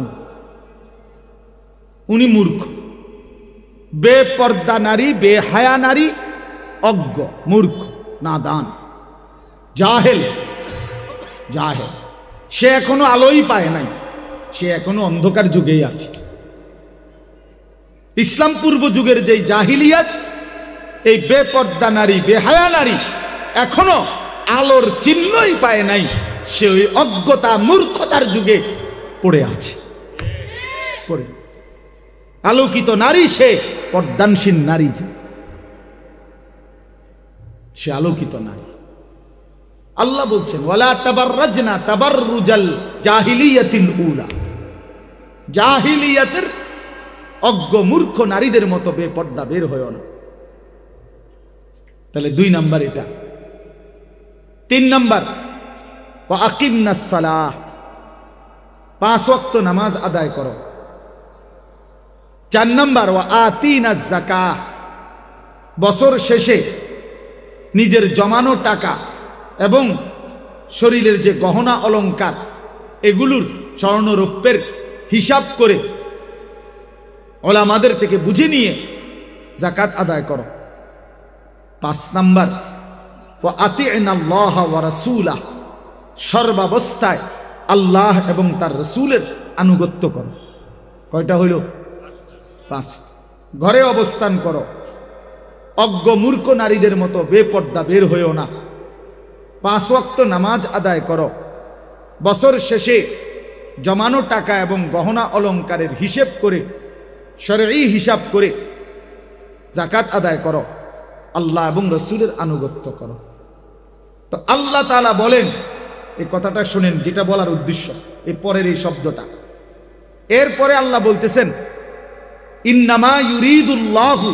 উনি মূর্খ। বেপর্দা নারী, বেহায়া নারী অজ্ঞ মূর্খ নাদান জাহেল, জাহেল, সে এখনো আলোই পায় নাই, সে এখনো অন্ধকার যুগেই আছে। ইসলাম পূর্ব যুগের যেই জাহিলিয়াত, এই বেপর্দা নারী বেহায়া নারী এখনো আলোর চিহ্নই পায় নাই, সে ওই অজ্ঞতা মূর্খতার যুগে পড়ে আছে, পড়ে আছে। আলোকিত নারী সে, পর্দানশীল নারী যে, সে আলোকিত নারী। আল্লাহ বলছেন ওয়ালা তাবাররাজনা তাবাররুজাল জাহিলিয়াতিল উলা, জাহিলিয়াতের অজ্ঞ মূর্খ নারীদের মতো বেপর্দা বের হয় না। তাহলে 2 নাম্বার এটা। 3 নাম্বার, ওয়া আকিমনাস সালাহ, 5 ওয়াক্ত নামাজ আদায় করো। 4 নাম্বার, ওয়া আতিনাজ যাকাহ, বছর শেষে নিজের জমানো টাকা এবং শরীরের যে গহনা অলংকার, এগুলোর স্বর্ণরৌপ্যের হিসাব করে ওলামাদের থেকে বুঝে নিয়ে যাকাত আদায় করো। 5 নাম্বার ওয়া আতি'নাল্লাহ ওয়া রাসূলাহ, সর্বাবস্থায় আল্লাহ এবং তার রাসূলের আনুগত্য করো। কয়টা হইল? 5। ঘরে অবস্থান করো, অজ্ঞ মূর্খ নারীদের মতো বেপর্দা বের হইও না। 5 ওয়াক্ত নামাজ আদায় করো। বছর শেষে জমানো টাকা এবং গহনা অলংকারের হিসেব করে, শরঈ হিসাব করে যাকাত আদায় করো। আল্লাহ এবং রাসূলের আনুগত্য করো। তো আল্লাহ তাআলা বলেন, এই কথাটা শুনেন, যেটা বলার উদ্দেশ্য এই পরের এই শব্দটা। এরপরে আল্লাহ বলতেছেন, ইন্নামা ইউরিদুল্লাহু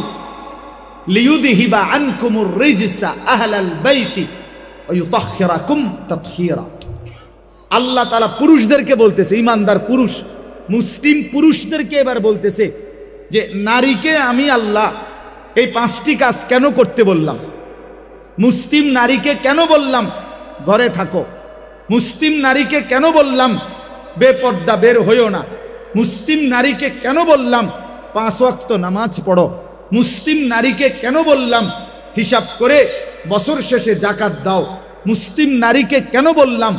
লিইউযহিবা আনকুমুর রিজসা আহলাল বাইতি ওয়া ইউতাহহিরাকুম তাতহীরা। আল্লাহ তাআলা পুরুষদেরকে বলতেছে, ঈমানদার পুরুষ মুসলিম পুরুষদেরকে এবার বলতেছে যে নারীকে আমি আল্লাহ এই 5টি কাজ কেন করতে বললাম। মুসলিম নারীকে কেন বললাম ঘরে থাকো, মুসলিম নারীকে কেন বললাম বেপর্দা বের হইও না, মুসলিম নারীকে কেন বললাম 5 ওয়াক্ত নামাজ পড়ো, মুসলিম নারীকে কেন বললাম হিসাব করে বছর শেষে যাকাত দাও, মুসলিম নারীকে কেন বললাম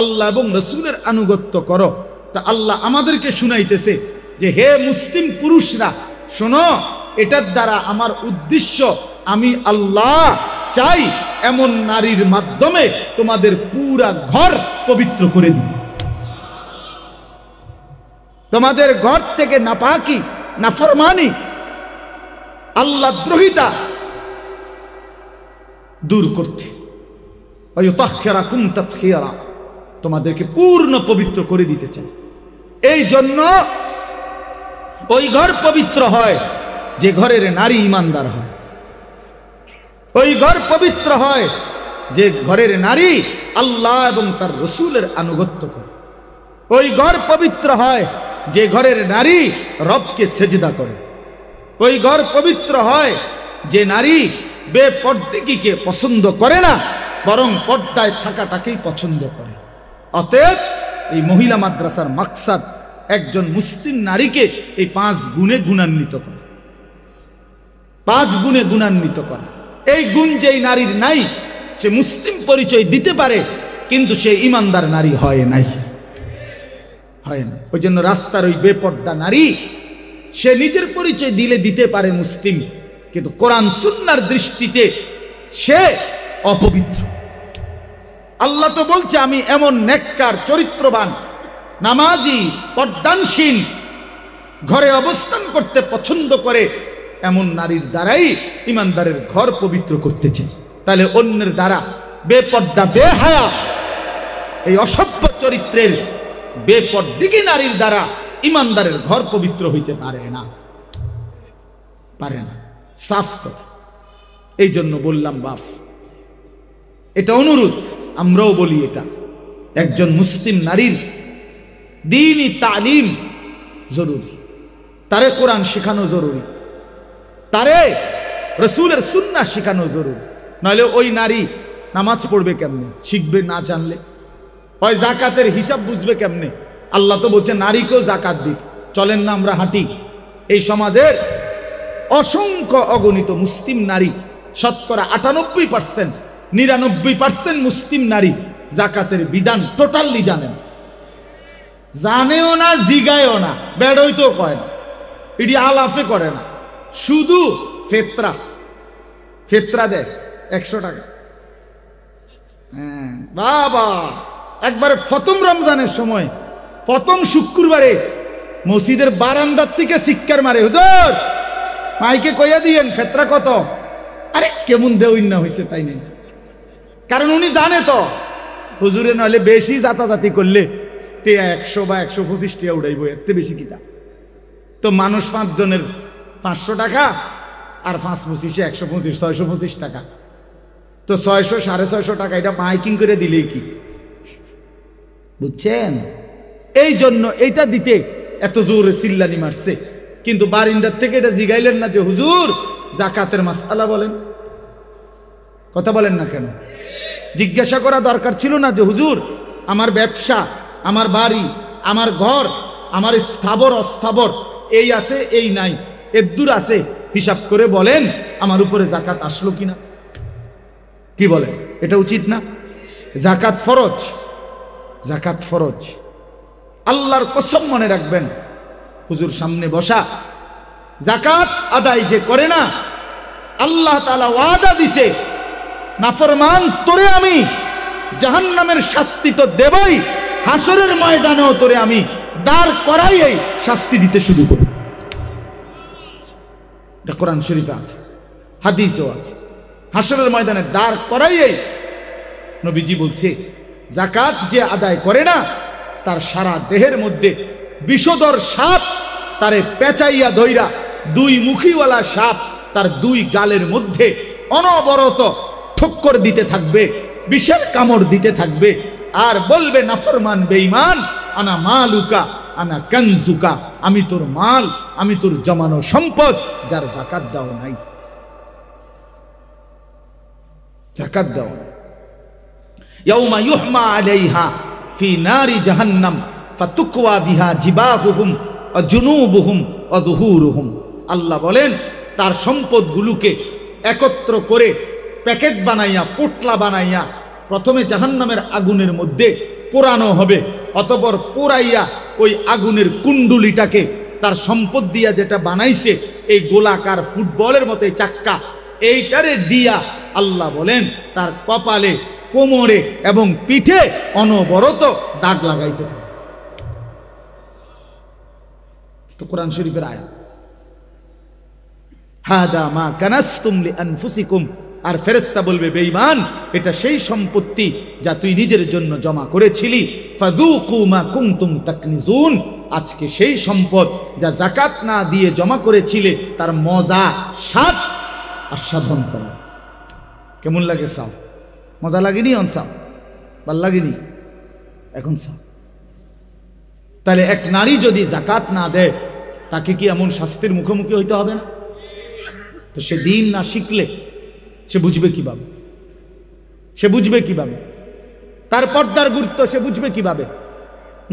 আল্লাহ এবং রাসূলের আনুগত্য করো। তা আল্লাহ আমাদেরকে শুনাইতেছে যে হে মুসলিম পুরুষরা শোনো, এটার দ্বারা আমার উদ্দেশ্য, আমি আল্লাহ চাই এমন নারীর মাধ্যমে তোমাদের পুরা ঘর পবিত্র করে দিতে, তোমাদের ঘর থেকে নাপাকি, নাফরমানি, আল্লাহ দ্রোহিতা দূর করতে, ওয়া ইউতাহহিরাকুম তাতহীরা, তোমাদেরকে পূর্ণ পবিত্র করে দিতে চাই। এই জন্য ওই ঘর পবিত্র হয় যে ঘরের নারী ঈমানদার হয়, ওই ঘর পবিত্র হয় যে ঘরের নারী আল্লাহ এবং তার রাসূলের আনুগত্য করে, ওই ঘর পবিত্র হয় যে ঘরের নারী রবকে সেজদা করে, ওই ঘর পবিত্র হয় যে নারী বেপর্দাকে পছন্দ করে না, বরং পর্দায় থাকাটাকেই পছন্দ করে। অতএব এই মহিলা মাদ্রাসার মাকসাদ একজন মুসলিম নারীকে এই 5 গুণে গুণান্বিত করা, 5 গুণে গুণান্বিত করা। এই গুণ যেই নারীর নাই সে মুসলিম পরিচয় দিতে পারে, কিন্তু সে ঈমানদার নারী হয় নাই, হয় না। ওই জন্য রাস্তার ওই বেপর্দা নারী সে নিজের পরিচয় দিলে দিতে পারে মুসলিম, কিন্তু কোরআন সুন্নাহর দৃষ্টিতে সে অপবিত্র। আল্লাহ তো বলছে আমি এমন নেককার, চরিত্রবান, নামাজি, পর্দানশীল, ঘরে অবস্থান করতে পছন্দ করে এমন নারীর দ্বারাই ঈমানদারের ঘর পবিত্র করতে চাই। তাহলে অন্যের দ্বারা বেপর্দা, বেহায়া, এই অসভ্য চরিত্রের বেপর্দিগী নারীর দ্বারা ঈমানদারের ঘর পবিত্র হইতে পারে না, পারে না। সাফ কথা। এই জন্য বললাম বাপ, এটা অনুরোধ, আমরাও বলি এটা, একজন মুসলিম নারীর দ্বীনি তালিম জরুরি, তারে কোরআন শেখানো জরুরি, তারে রাসূলের সুন্নাহ শেখানো জরুরি। নাহলে ওই নারী নামাজ পড়বে কেমনে, শিখবে না জানলে? হয় যাকাতের হিসাব বুঝবে কেমনে? আল্লাহ তো বলছে নারীকেও যাকাত দিতে। চলেন না আমরা হাঁটি, এই সমাজের অসংখ্য অগণিত মুসলিম নারী, শতকরা 98%, 99% মুসলিম নারী যাকাতের বিধান টোটালি জানেন, জানেও না, জিগায়ও না, বেড়ই তো কয় না, এটি আলাফে করে না, শুধু ফেতরা, ফেতরা দেয় 100 টাকা। হ্যাঁ বাবা, একবারে প্রথম রমজানের সময়, প্রথম শুক্রবারে মসজিদের বারান্দার থেকে চিৎকার মারে, হুজুর মাইকে কইয়া দিয়েন ফেতরা কত। আরে কেমন দেউইন না হয়েছে তাই নেই, কারণ উনি জানে তো হুজুরে নইলে বেশি জাতাজাতি করলে টিয়া 100 বা 125 টিয়া উড়াইব, এর বেশি কিতা। তো মানুষ 5 জনের 500 টাকা, আর 5 25 125, 625 টাকা। তো 600 650 টাকা এটা মাইকিং করে দিলেই কি, বুঝছেন? এই জন্য এইটা দিতে এত জোরে চিল্লানি মারছে, কিন্তু বারিন্দার থেকে এটা জিগাইলেন না যে হুজুর যাকাতের মাসআলা বলেন, কথা বলেন না কেন? জিজ্ঞাসা করা দরকার ছিল না যে হুজুর আমার ব্যবসা, আমার বাড়ি, আমার ঘর, আমার স্থাবর অস্থাবর এই আছে এই নাই, এর দূর আছে হিসাব করে বলেন আমার উপরে জাকাত আসলো কিনা। কি বলেন, এটা উচিত না? জাকাত ফরজ, জাকাত ফরজ। আল্লাহর কসম মনে রাখবেন, হুজুর সামনে বসা, জাকাত আদায় যে করে না, আল্লাহ তাআলা ওয়াদা দিছে, নাফরমান তোরে আমি জাহান্নামের শাস্তি তো দেবই, হাসরের ময়দানেও তোরে আমি দাঁড় করাইয়াই শাস্তি দিতে শুরু করব। এটা কোরআন শরীফে আছে, হাদিসেও আছে। হাসরের ময়দানে দাঁড় করাইয়াই নবীজি বলছে, জাকাত যে আদায় করে না, তার সারা দেহের মধ্যে বিষধর সাপ তারে পেঁচাইয়া ধইরা, দুই মুখীওয়ালা সাপ তার দুই গালের মধ্যে অনবরত ঠক্কর দিতে থাকবে, বিষের কামড় দিতে থাকবে, আর বলবে নাফরমান বেঈমান, আনা মালুকা আনা কানজুকা, আমি তোর মাল, আমি তোর জমানো সম্পদ, যার জাকাত দাও নাই, জাকাত দাও। ইয়াউমা ইউহমা আলাইহা ফি নারি জাহান্নাম ফাতুকওয়া বিহা জিবাহুহুম ওয়া জুনুবুহুম ওয়া যুহুরুহুম। আল্লাহ বলেন, তার সম্পদগুলোকে একত্র করে প্যাকেট বানাইয়া, পোটলা বানাইয়া প্রথমে জাহান্নামের আগুনের মধ্যে পোড়ানো হবে, অতঃপর পোড়াইয়া ওই আগুনের কুণ্ডুলিটাকে তার সম্পদ দিয়া যেটা বানাইছে, এই গোলাকার ফুটবলের মতো চাক্কা, এইটারে দিয়া আল্লাহ বলেন তার কপালে, কোমরে এবং পিঠে অনবরত দাগ লাগাইতে থাকে। তো কোরআন শরীফের আয়াত, হাদা মা কানাসতুম লিআনফুসিকুম। আর ফেরেশতা বলবে, বেঈমান, এটা সেই সম্পত্তি যা তুই নিজের জন্য জমা করেছিলি, ফাযুকু মা কুনতুম তাকনিজুন। আজকে সেই সম্পদ যা যাকাত না দিয়ে জমা করেছিলে, তার মজা স্বাদ আস্বাদন করো। কেমন লাগে সাও? মজা লাগেনি? অন সাও ভাল লাগেনি? এখন সাও। তাহলে এক নারী যদি যাকাত না দেয়, তাকে কি এমন শাস্তির মুখোমুখি হইতে হবে না? তো সে দিন না শিখলে সে বুঝবে কিভাবে? সে বুঝবে কিভাবে? তার পর্দার গুরুত্ব সে বুঝবে কিভাবে?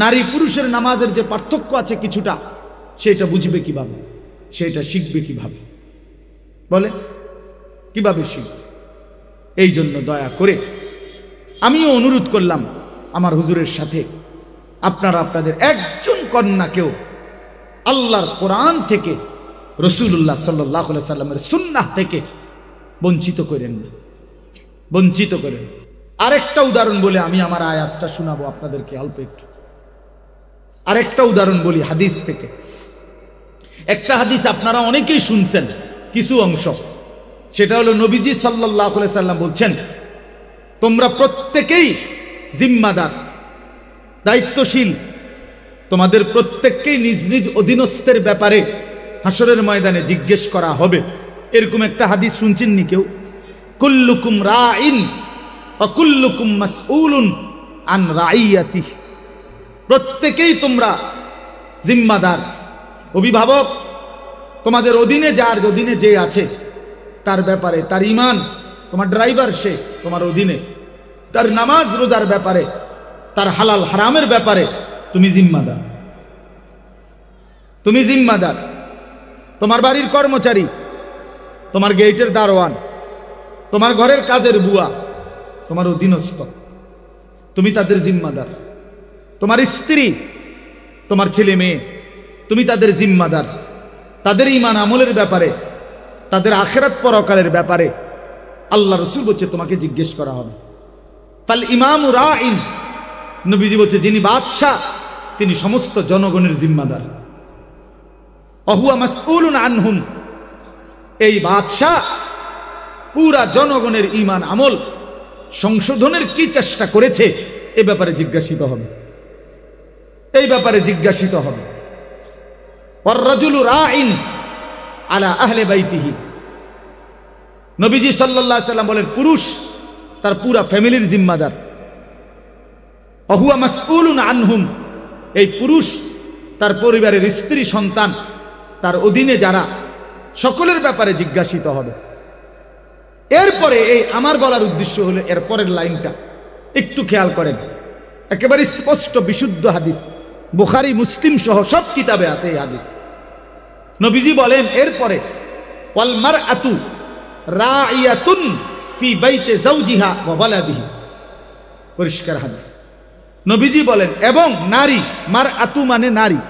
নারী পুরুষের নামাজের যে পার্থক্য আছে কিছুটা, সেটা বুঝবে কিভাবে? সেটা শিখবে কিভাবে? বলে কিভাবে শিখবে? এই জন্য দয়া করে আমিও অনুরোধ করলাম আমার হুজুরের সাথে, আপনারা আপনাদের একজন কন্যাকেও আল্লাহর কোরআন থেকে, রাসূলুল্লাহ সাল্লাল্লাহু আলাইহি সাল্লামের সুন্নাহ থেকে বঞ্চিত করেন না, বঞ্চিত করেন। আরেকটা উদাহরণ বলে আমি আমার আয়াতটা শোনাবো আপনাদেরকে অল্প একটু। আরেকটা উদাহরণ বলি হাদিস থেকে। একটা হাদিস আপনারা অনেকেই শুনছেন কিছু অংশ, সেটা হলো নবীজি সাল্লাল্লাহু আলাইহি সাল্লাম বলছেন, তোমরা প্রত্যেকেই জিম্মাদার, দায়িত্বশীল, তোমাদের প্রত্যেককেই নিজ নিজ অধীনস্থের ব্যাপারে হাসরের ময়দানে জিজ্ঞেস করা হবে। এরকম একটা হাদিস শুনছেন নি কেউ? কুল্লুকুম রাইন ওয়া কুল্লুকুম মাসউলুন আন রাইয়াতিহি। প্রত্যেকেই তোমরা জিম্মাদার, অভিভাবক, তোমাদের অধীনে যার অধীনে যে আছে তার ব্যাপারে, তার ঈমান, তোমার ড্রাইভার সে তোমার অধীনে, তার নামাজ রোজার ব্যাপারে, তার হালাল হারামের ব্যাপারে তুমি জিম্মাদার, তুমি জিম্মাদার। তোমার বাড়ির কর্মচারী, তোমার গেটের দারোয়ান, তোমার ঘরের কাজের বুয়া তোমার অধীনস্থ, তুমি তাদের জিম্মাদার। তোমার স্ত্রী, তোমার ছেলে মেয়ে, তুমি তাদের জিম্মাদার। তাদের ঈমান আমলের ব্যাপারে, তাদের আখিরাত পরকালের ব্যাপারে আল্লাহ রাসূল বলছে তোমাকে জিজ্ঞেস করা হবে। ফাল ইমামু রাইন, নবীজি বলছে যিনি বাদশা তিনি সমস্ত জনগণের জিম্মাদার। অহুয়া মাসউলুন আনহুম, এই বাদশা পুরা জনগণের ঈমান আমল সংশোধনের কি চেষ্টা করেছে এ ব্যাপারে জিজ্ঞাসিত হবে, এই ব্যাপারে জিজ্ঞাসিত হবে। ওয়ার রাজুলু রাইন আলা আহলে বাইতিহি, নবীজি সাল্লাল্লাহু আলাইহি সাল্লাম বলেন পুরুষ তার পুরা ফ্যামিলির জিম্মাদার। অহুয়া মাসউলুন আনহুম, এই পুরুষ তার পরিবারের স্ত্রী সন্তান তার অধীনে যারা সকলের ব্যাপারে জিজ্ঞাসিত হবে। এরপরে এই আমার বলার উদ্দেশ্য হলো এর পরের লাইনটা একটু খেয়াল করেন, একেবারে স্পষ্ট বিশুদ্ধ হাদিস, বুখারী মুসলিম সহ সব কিতাবে আছে এই হাদিস। নবীজি বলেন এরপরে ওয়াল মারআতু রাইয়াতুন ফি বাইতি যাওজিহা ওয়া ওয়ালাদিহি, পরিষ্কার হাদিস। নবীজি বলেন এবং নারী, মারআতু মানে নারী,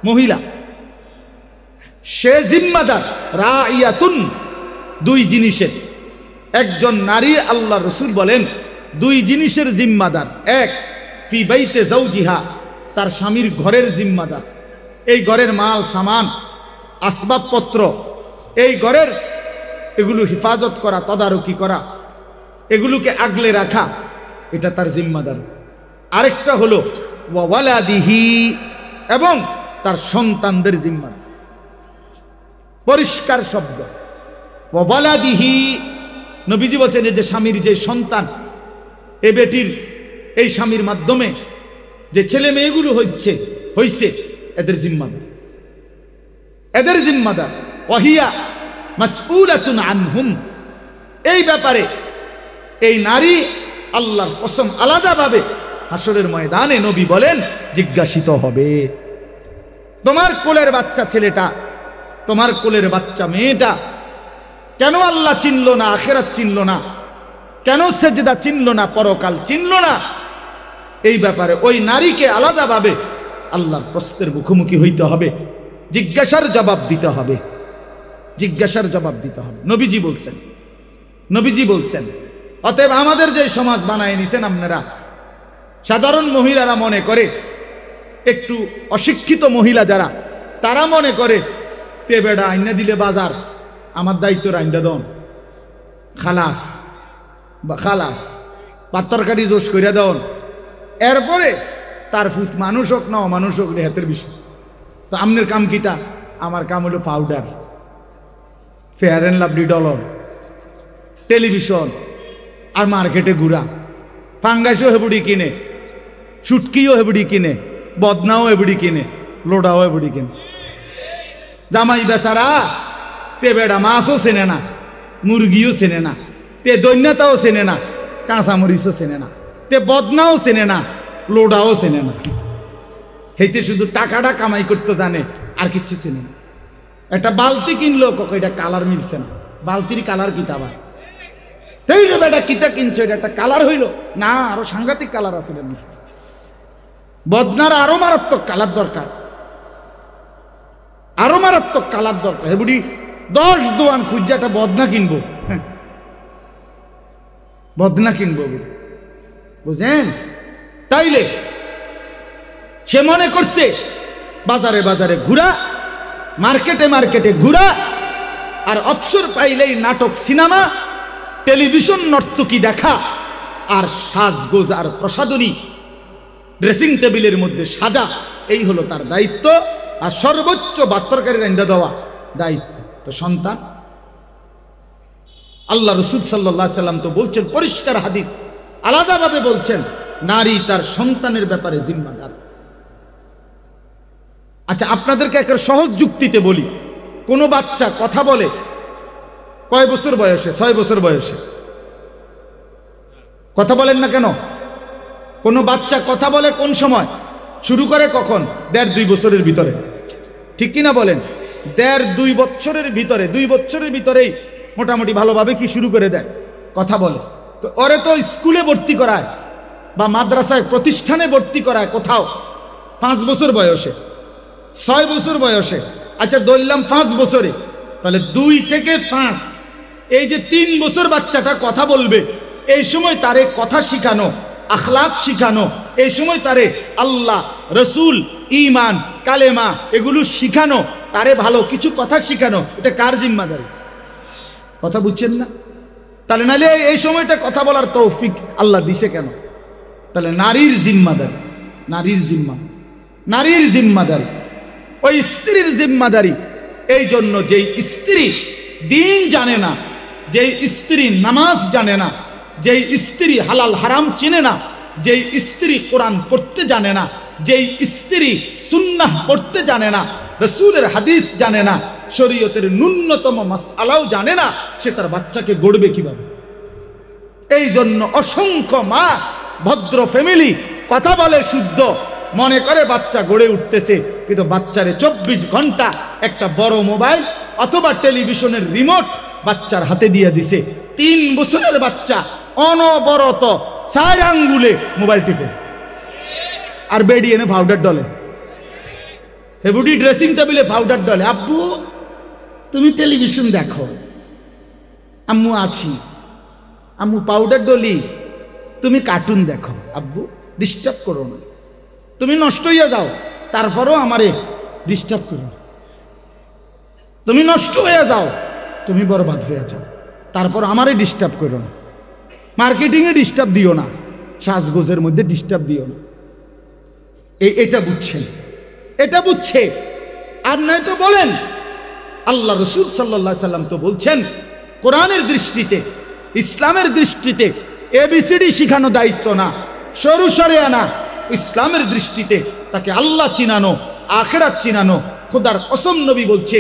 মহিলা, সে জিম্মাদার, রাইয়াতুন দুই জিনিসের, একজন নারী আল্লাহ রসুল বলেন দুই জিনিসের জিম্মাদার। এক, ফি বাইতে যাওজিহা, তার স্বামীর ঘরের জিম্মাদার, এই ঘরের মাল সামান আসবাবপত্র, এই ঘরের এগুলো হেফাজত করা, তদারকি করা, এগুলোকে আগলে রাখা, এটা তার জিম্মাদার। আরেকটা হলো ওয়া ওয়ালাদিহি, এবং তার সন্তানদের জিম্মাদার। পরিষ্কার শব্দ, ওয়া ওয়ালাদিহি। নবীজি বলছেন যে স্বামীর যে সন্তান, এ বেটির এই স্বামীর মাধ্যমে যে ছেলে মেয়েগুলো হইছে এদের জিম্মাদার, এদের জিম্মাদার। ওয়াহিয়া মাসউলাতুন আনহুম, এই ব্যাপারে এই নারী আল্লাহর কসম আলাদাভাবে হাসরের ময়দানে নবী বলেন জিজ্ঞাসিত হবে। তোমার কোলের বাচ্চা ছেলেটা, তোমার কোলের বাচ্চা মেয়েটা কেন আল্লাহ চিনল না, আখিরাত চিনল না, কেন সেজদা চিনল না, পরকাল চিনল না, এই ব্যাপারে ওই নারীকে আলাদাভাবে আল্লাহর প্রশ্নের মুখোমুখি হইতে হবে, জিজ্ঞাসার জবাব দিতে হবে, জিজ্ঞাসার জবাব দিতে হবে। নবীজি বলছেন, নবীজি বলছেন। অতএব আমাদের যে সমাজ বানায় নিছেন আপনারা, সাধারণ মহিলারা মনে করে, একটু অশিক্ষিত মহিলা যারা, তারা মনে করে তে বেড়া আইনা দিলে বাজার, আমার দায়িত্ব রাইন্দা দন, খালাস বা খালাস, পাত্তরকারি জোশ করিয়া দেন, এরপরে তার ফুট মানুষ হোক না অমানুষ হোক রেহাতের বিষয়। তো আমনের কাম কিতা? আমার কাম হলো পাউডার, ফেয়ার অ্যান্ড লাভলি ডলর, টেলিভিশন, আর মার্কেটে ঘুরা, ফাঙ্গাসও হেবুড়ি কিনে, সুটকিও হেবুড়ি কিনে, বদনাও হেবুড়ি কিনে, লোডাও হেবুড়ি কিনে। জামাই বেচারা তে বেড়া মাছও চেনে না, মুরগিও চেনে না, তে দৈন্যতাও চেনে না, কাঁচামরিচও চেনে না, তে বদনাও চেনে না, লোডাও চেনে না। হেইতে শুধু টাকাটা কামাই করতে জানে, আর কিচ্ছু চেনে না। একটা বালতি কিনলো, এটা কালার মিলছে না, বালতির কালার কিতা বা এই রে বেটা কিতা কিনছো, এটা একটা কালার হইল না, আরো সাংঘাতিক কালার আছে। বদনার আরো মারাত্মক কালার দরকার, আরো মারাত্মক কালার দরকার। হেবুড়ি 10 দোয়ান খুঁজছে একটা বদনা কিনবো, বদনা কিনবো, বুঝেন? তাইলে সে মনে করছে বাজারে বাজারে ঘুরা, মার্কেটে মার্কেটে ঘুরা, আর অবসর পাইলেই নাটক, সিনেমা, টেলিভিশন, নর্তকী দেখা, আর সাজগোজ আর প্রসাদনী ড্রেসিং টেবিলের মধ্যে সাজা, এই হলো তার দায়িত্ব। আর সর্বোচ্চ বাত্তরকারী রান্দা দেওয়া দায়িত্ব। তো সন্তান, আল্লাহ রসুল সাল্লাল্লাহু আলাইহি সাল্লাম তো বলছেন, পরিষ্কার হাদিস আলাদাভাবে বলছেন, নারী তার সন্তানের ব্যাপারে জিম্মাদার। আচ্ছা, আপনাদেরকে একটা সহজ যুক্তিতে বলি, কোনো বাচ্চা কথা বলে কয় বছর বয়সে? 6 বছর বয়সে। কথা বলেন না কেন? কোনো বাচ্চা কথা বলে কোন সময়? শুরু করে কখন? 1.5-2 বছরের ভিতরে, ঠিক কিনা বলেন? 1.5-2 বছরের ভিতরে, 2 বছরের ভিতরেই মোটামুটি ভালোভাবে কি শুরু করে দেয়, কথা বলে। তো ওরে তো স্কুলে ভর্তি করায় বা মাদ্রাসায়, প্রতিষ্ঠানে ভর্তি করায় কোথাও 5 বছর বয়সে, 6 বছর বয়সে। আচ্ছা ধরলাম 5 বছরে, তাহলে 2 থেকে 5, এই যে 3 বছর বাচ্চাটা কথা বলবে, এই সময় তারে কথা শিখানো, আখলাক শিখানো, এই সময় তারে আল্লাহ, রসুল, ঈমান, কালেমা এগুলো শিখানো, তারে ভালো কিছু কথা শিখানো, এটা কার জিম্মাদারি? কথা বুঝছেন না? তাহলে নাহলে এই সময়টা কথা বলার তৌফিক আল্লাহ দিছে কেন? তাহলে নারীর জিম্মাদারি, নারীর জিম্মাদারি, নারীর জিম্মাদারি, ওই স্ত্রীর জিম্মাদারি। এই জন্য যেই স্ত্রী দিন জানে না, যেই স্ত্রী নামাজ জানে না, যেই স্ত্রী হালাল হারাম চিনে না, যেই স্ত্রী কোরআন পড়তে জানে না, যেই স্ত্রী সুন্নাহ পড়তে জানে না, রসুলের হাদিস জানে না, শরীয়তের ন্যূনতম মাসআলাও জানে না, সে তার বাচ্চাকে গড়বে কিভাবে? এই জন্য অসংখ্য মা, ভদ্র ফ্যামিলি, কথা বলে শুদ্ধ, মনে করে বাচ্চা গড়ে উঠতেছে, কিন্তু বাচ্চারে 24 ঘন্টা একটা বড় মোবাইল অথবা টেলিভিশনের রিমোট বাচ্চার হাতে দিয়ে দিছে। 3 বছরের বাচ্চা অনবরত 4 আঙ্গুলে মোবাইল টিপে, আর বেডি এনে পাউডার ডলে, হেবুডি ড্রেসিং টেবিলে পাউডার ডলে। আব্বু তুমি টেলিভিশন দেখো, আম্মু আছি, আম্মু পাউডার ডলি, তুমি কার্টুন দেখো, আব্বু ডিস্টার্ব করো না, তুমি নষ্ট হইয়া যাও, তারপরও আমারে ডিস্টার্ব করো না। তুমি নষ্ট হয়ে যাও, তুমি বরবাদ হয়ে যাও, তারপর আমারে ডিস্টার্ব করো না। মার্কেটিংয়ে ডিস্টার্ব দিও না, সাজগোজের মধ্যে ডিস্টার্ব দিও না। এটা বুঝছেন, এটা বুঝছে। আর নয় তো বলেন, আল্লাহ রসুল সাল্লাল্লাহু আলাইহি সাল্লাম তো বলছেন, কোরআনের দৃষ্টিতে, ইসলামের দৃষ্টিতে এবিসিডি শিখানো দায়িত্ব না, সরু শরিয়া, ইসলামের দৃষ্টিতে তাকে আল্লাহ চিনানো, আখিরাত চিনানো। খোদার কসম নবী বলছে,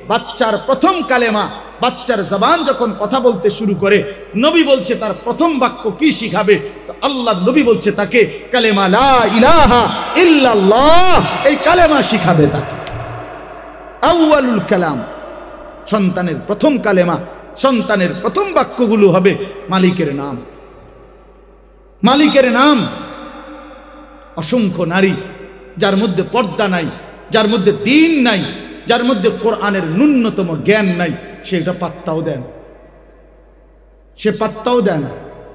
বাচ্চার প্রথম কালেমা, বাচ্চার জবান যখন কথা বলতে শুরু করে, নবী বলছে তার প্রথম বাক্য কি শিখাবে? তো আল্লাহ নবী বলছে তাকে কালেমা লা ইলাহা ইল্লাল্লাহ, এই কালেমা শিখাবে তাকে। আউয়ালুল কালাম, সন্তানের প্রথম কালেমা, সন্তানের প্রথম বাক্যগুলো হবে মালিকের নাম, মালিকের নাম। অসংখ্য নারী যার মধ্যে পর্দা নাই, যার মধ্যে দ্বীন নাই, যার মধ্যে কোরআনের ন্যূনতম জ্ঞান নাই, সে এটা পাত্তাও দেন, সে পাত্তাও দেন।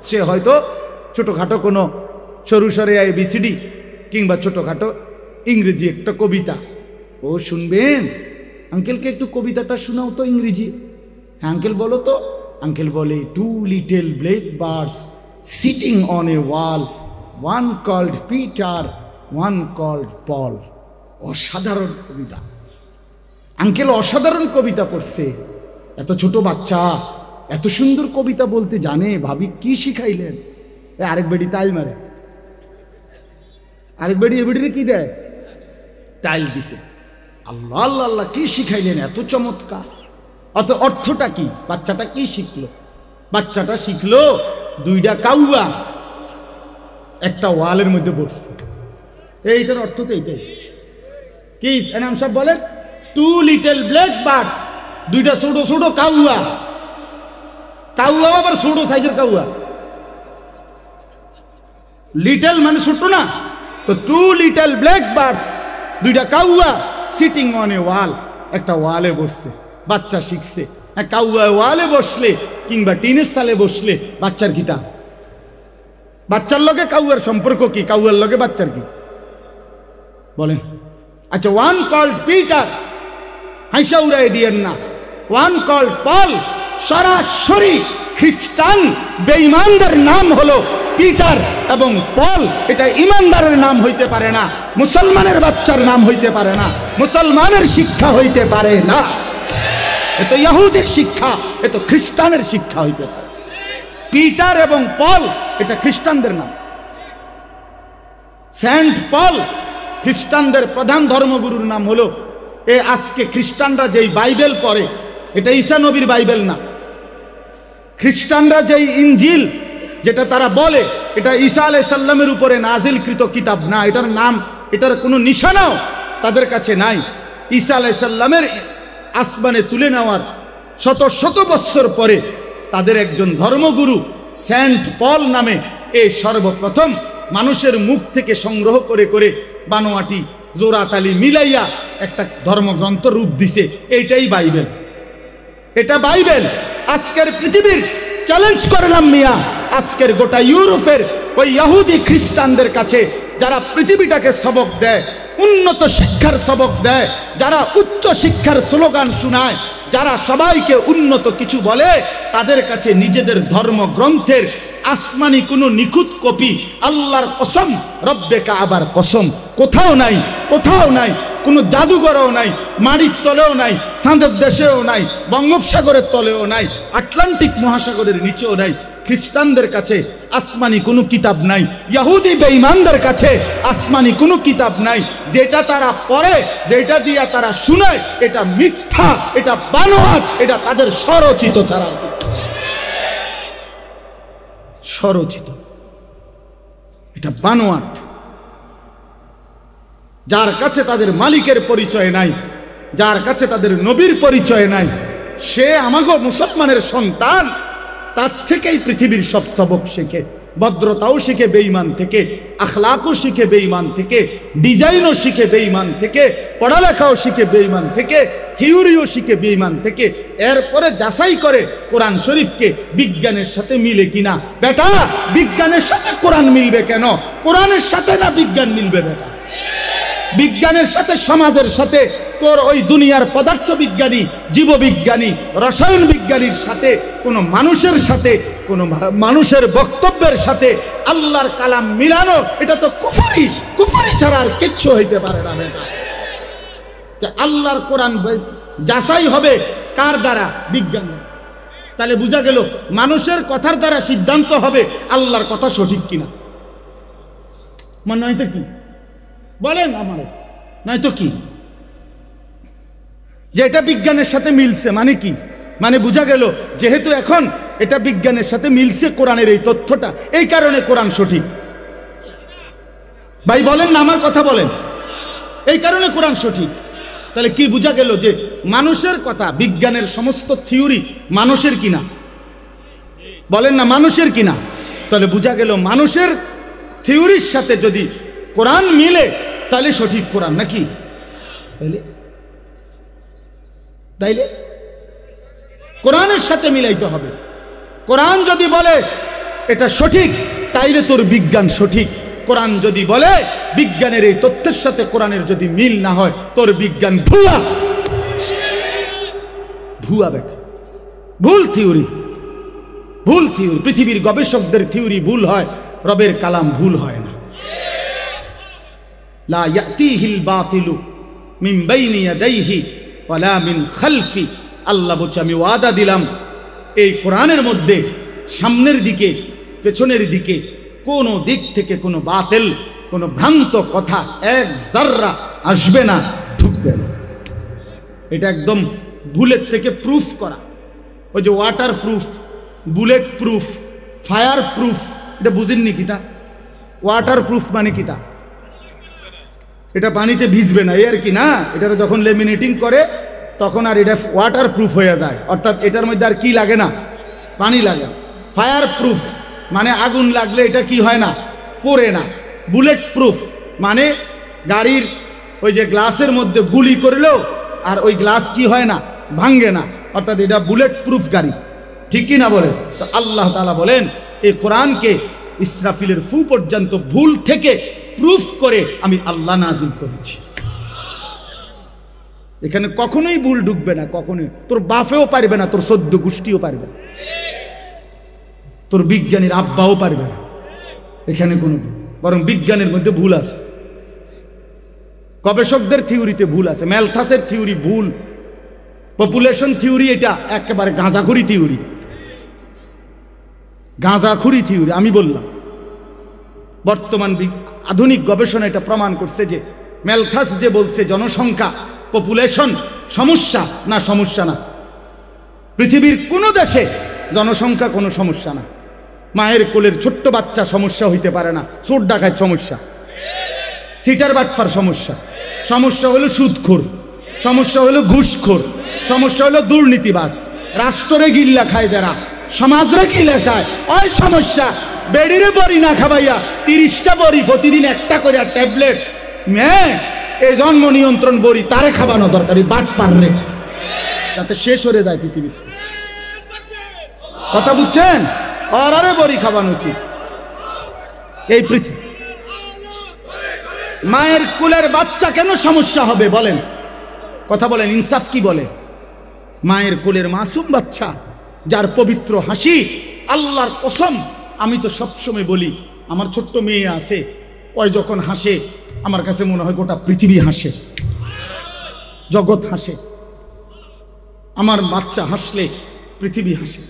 সে হয়তো ছোটখাটো কোনো সরু সরে এবিসিডি কিংবা ছোটখাটো ইংরেজি একটা কবিতা, ও শুনবেন, আঙ্কেলকে একটু কবিতাটা শোনাও তো ইংরেজি। হ্যাঁ আঙ্কেল বলো তো। আঙ্কেল বলে, 2 little black birds sitting on a wall, one called Peter, one called Paul। অসাধারণ কবিতা, আঙ্কেল অসাধারণ কবিতা পড়ছে। এত ছোট বাচ্চা এত সুন্দর কবিতা বলতে জানে, ভাবি কি শিখাইলেন? আরেক বেডি তাইল মারে, আরেক বেডি এ বেডিরে কি দেয়? তাইল দিছে। আল্লাহ আল্লাহ আল্লাহ, কি শিখাইলেন, এত চমৎকার। অর্থটা কি? বাচ্চাটা কি শিখলো? বাচ্চাটা শিখলো 2টা কাউয়া একটা ওয়ালের মধ্যে বসছে। এইটার অর্থ তো এইটাই। কি এনাম সাহেব বলেন? 2 little black birds, 2টা ছোট ছোট কাউয়া। কাউয়া আবার ছোট সাইজের কাউয়া, লিটল মানে ছোট না, তো 2 little black birds, 2টা কাউয়া সিটিং অন এ ওয়াল, একটা ওয়ালে বসছে। বাচ্চা শিখছে। কাউয়া ওয়ালে বসলে কিংবা টিনের সালে বসলে বাচ্চার গীতা, বাচ্চার লগে কাউয়ার সম্পর্ক কি? কাউয়ার লগে বাচ্চার কি বলেন? আচ্ছা, ওয়ান কল্ড পিটার, হাইসা উড়াই দিয়েন না। ওয়ান কল্ড পল, সরাসরি খ্রিস্টান বেঈমানদের নাম হলো পিটার এবং পল। এটা ইমানদারের নাম হইতে পারে না, মুসলমানের বাচ্চার নাম হইতে পারে না, মুসলমানের শিক্ষা হইতে পারে না। এ তো ইহুদির শিক্ষা, এ তো খ্রিস্টানের শিক্ষা হইতে পারে। পিটার এবং পল এটা খ্রিস্টানদের নাম। সেন্ট পল খ্রিস্টানদের প্রধান ধর্মগুরুর নাম হলো। আজকে খ্রিস্টানরা যেই বাইবেল পড়ে, এটা ঈসা নবীর বাইবেল না। খ্রিস্টানরা যেই ইনজিল যেটা তারা বলে, এটা ঈসা আলাইহিস সালামের উপরে নাজিলকৃত কিতাব না। এটার নাম, এটার কোনো নিশানাও তাদের কাছে নাই। ঈসা আলাইহিস সালামের আসমানে তুলে নেওয়ার শত শত বৎসর পরে তাদের একজন ধর্মগুরু সেন্ট পল নামে সর্বপ্রথম মানুষের মুখ থেকে সংগ্রহ করে করে বানোয়াটি জোড়াতালি মিলাইয়া একটা ধর্মগ্রন্থ রূপ দিছে। এইটাই বাইবেল, এটা বাইবেল। আজকের পৃথিবীর চ্যালেঞ্জ করলাম মিয়া, আজকের গোটা ইউরোপের ওই ইহুদি খ্রিস্টানদের কাছে যারা পৃথিবীটাকে সবক দেয়, উন্নত শিক্ষার সবক দেয়, যারা উচ্চ শিক্ষার স্লোগান শোনায়, যারা সবাইকে উন্নত কিছু বলে, তাদের কাছে নিজেদের ধর্মগ্রন্থের আসমানি কোনো নিখুঁত কপি, আল্লাহর কসম, রব্বে কাবার কসম, কোথাও নাই, কোথাও নাই। কোনো জাদুঘরেও নাই, মাটির তলেও নাই, চাঁদের দেশেও নাই, বঙ্গোপসাগরের তলেও নাই, আটলান্টিক মহাসাগরের নিচেও নাই। খ্রিস্টানদের কাছে আসমানি কোনো কিতাব নাই, ইহুদি বেঈমানদের কাছে আসমানি কোনো কিতাব নাই। যেটা তারা পড়ে, যেটা দিয়া তারা শুনায়, এটা মিথ্যা, এটা বানোয়াট, এটা তাদের স্বরচিত ছাড়া। স্বরচিত, এটা বানোয়াট। যার কাছে তাদের মালিকের পরিচয় নাই, যার কাছে তাদের নবীর পরিচয় নাই, সে আমাগো মুসলমানের সন্তান, তার থেকেই পৃথিবীর সব সবক শেখে। ভদ্রতাও শিখে বেঈমান থেকে, আখলাকও শিখে বেঈমান থেকে, ডিজাইনও শিখে বেঈমান থেকে, পড়ালেখাও শিখে বেঈমান থেকে, থিওরিও শিখে বেঈমান থেকে। এরপরে যাচাই করে কোরআন শরীফকে বিজ্ঞানের সাথে মিলে কিনা। বেটা, বিজ্ঞানের সাথে কোরআন মিলবে কেন? কোরআনের সাথে না বিজ্ঞান মিলবে বেটা? বিজ্ঞানের সাথে, সমাজের সাথে, তোর ওই দুনিয়ার পদার্থ বিজ্ঞানী, জীববিজ্ঞানী, রসায়ন বিজ্ঞানীর সাথে, কোনো মানুষের সাথে, কোনো মানুষের বক্তব্যের সাথে আল্লাহর কালাম মিলানো, এটা তো কুফরি। কুফরি ছাড়া আর কিচ্ছু হইতে পারে না বেটা। আল্লাহর কোরআন যাচাই হবে কার দ্বারা? বিজ্ঞান। তাহলে বোঝা গেল মানুষের কথার দ্বারা সিদ্ধান্ত হবে আল্লাহর কথা সঠিক কিনা। মনে হয় তো কি বলেন আমার, নয়তো কি যে এটা বিজ্ঞানের সাথে মিলছে মানে কি? মানে বোঝা গেল যেহেতু এখন এটা বিজ্ঞানের সাথে মিলছে কোরআনের এই তথ্যটা, এই কারণে কোরআন সঠিক। ভাই বলেন না, আমার কথা বলেন, এই কারণে কোরআন সঠিক। তাহলে কি বোঝা গেল? যে মানুষের কথা, বিজ্ঞানের সমস্ত থিওরি মানুষের কিনা, বলেন না মানুষের কিনা। তাহলে বোঝা গেল মানুষের থিওরির সাথে যদি কোরআন মিলে তাহলে সঠিক কোরআন নাকি? তাইলে কোরআনের সাথে মিলাইতে হবে। কোরআন যদি বলে এটা সঠিক, তাইলে তোর বিজ্ঞান সঠিক। কোরআন যদি বলে বিজ্ঞানের এই তথ্যের সাথে কোরআনের যদি মিল না হয়, তোর বিজ্ঞান ভুয়া। ভুয়া বেটা, ভুল থিওরি, ভুল থিওরি। পৃথিবীর গবেষকদের থিওরি ভুল হয়, রবের কালাম ভুল হয় না। লা ইয়াতিহিল বাতিলু মিন বাইনি ইয়াদাইহি ওয়ালা মিন খালফি। আল্লাহ বলছে আমি ওয়াদা দিলাম এই কোরআনের মধ্যে সামনের দিকে, পেছনের দিকে, কোন দিক থেকে কোনো বাতিল, কোনো ভ্রান্ত কথা এক জাররা আসবে না, ঢুকবে না। এটা একদম বুলেট থেকে প্রুফ করা। ওই যে water proof, bullet proof, fire proof, এটা বুঝেননি কিতা? ওয়াটার প্রুফ মানে কিতা? এটা পানিতে ভিজবে না, এই আর কি না। এটা যখন লেমিনেটিং করে তখন আর এটা ওয়াটার প্রুফ হয়ে যায়, অর্থাৎ এটার মধ্যে আর কি লাগে না, পানি লাগে। ফায়ার প্রুফ মানে আগুন লাগলে এটা কি হয় না, পড়ে না। বুলেট প্রুফ মানে গাড়ির ওই যে গ্লাসের মধ্যে গুলি করলেও আর ওই গ্লাস কি হয় না, ভাঙ্গে না, অর্থাৎ এটা বুলেট প্রুফ গাড়ি। ঠিক কি না বলেন? তো আল্লাহ তাআলা বলেন এই কোরআনকে ইসরাফিলের ফু পর্যন্ত ভুল থেকে প্রুফ করে আমি আল্লাহ নাজিল করেছি। এখানে কখনোই ভুল ঢুকবে না, কখনোই। তোর বাপেও পারবে না, তোর 14 গোষ্ঠীও পারবে না, তোর বিজ্ঞানীর আব্বাও পারবে না এখানে কোনো। বরং বিজ্ঞানের মধ্যে ভুল আছে, গবেষকদের থিওরিতে ভুল আছে। ম্যালথাসের থিওরি ভুল, পপুলেশন থিওরি এটা একেবারে গাঁজাখুরি থিওরি, গাঁজাখুরি থিওরি। আমি বললাম বর্তমান আধুনিক গবেষণা এটা প্রমাণ করছে যে ম্যালথাস যে বলছে জনসংখ্যা, পপুলেশন সমস্যা না, সমস্যা না। পৃথিবীর কোনো দেশে জনসংখ্যা কোনো সমস্যা না। মায়ের কোলের ছোট্ট বাচ্চা সমস্যা হইতে পারে না, চোর ডাকাত সমস্যা, সিটার বাটফার সমস্যা, সমস্যা হলো সুদখোর, সমস্যা হলো ঘুষখোর, সমস্যা হলো দুর্নীতিবাজ, রাষ্ট্রে গিল্লা খায় যারা, সমাজরে গিল্লা খায়, ওই সমস্যা। বেডিরে বড়ি না খাবাইয়া 30টা বড়ি প্রতিদিন একটা করে ট্যাবলেট মেয়ে এই জন্ম নিয়ন্ত্রণ বড়ি তারে খাবানো দরকারি, বাট পারলে যাতে শেষ হয়ে যায় পৃথিবীতে। কথা বুঝছেন? আর আরে বড়ি খাবানো উচিত। এই পৃথিবী মায়ের কুলের বাচ্চা কেন সমস্যা হবে বলেন? কথা বলেন, ইনসাফ কি বলে? মায়ের কোলের মাসুম বাচ্চা যার পবিত্র হাসি, আল্লাহর কসম আমি তো সবসময় বলি আমার ছোট্ট মেয়ে আছে, ওই যখন হাসে আমার কাছে মনে হয় গোটা পৃথিবী হাসে, জগৎ হাসে। আমার বাচ্চা হাসলে পৃথিবী হাসে।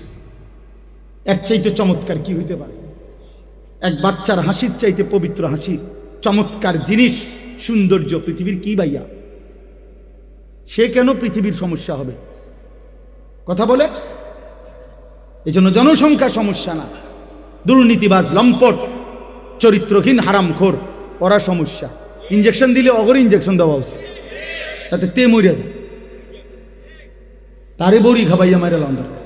এর চাইতে চমৎকার কি হইতে পারে? এক বাচ্চার হাসির চাইতে পবিত্র হাসি, চমৎকার জিনিস, সৌন্দর্য পৃথিবীর কি ভাইয়া? সে কেন পৃথিবীর সমস্যা হবে? কথা বলে। এই জন্য জনসংখ্যা সমস্যা না, দুর্নীতিবাজ, লম্পট, চরিত্রহীন, হারামখোর ওরা সমস্যা। ইঞ্জেকশন দিলে অগরে ইঞ্জেকশন দেওয়া উচিত, তাতে তে মরিয়া যায়। তারে বড়ি খাবাইয়া মাইরে লাউন দরকার।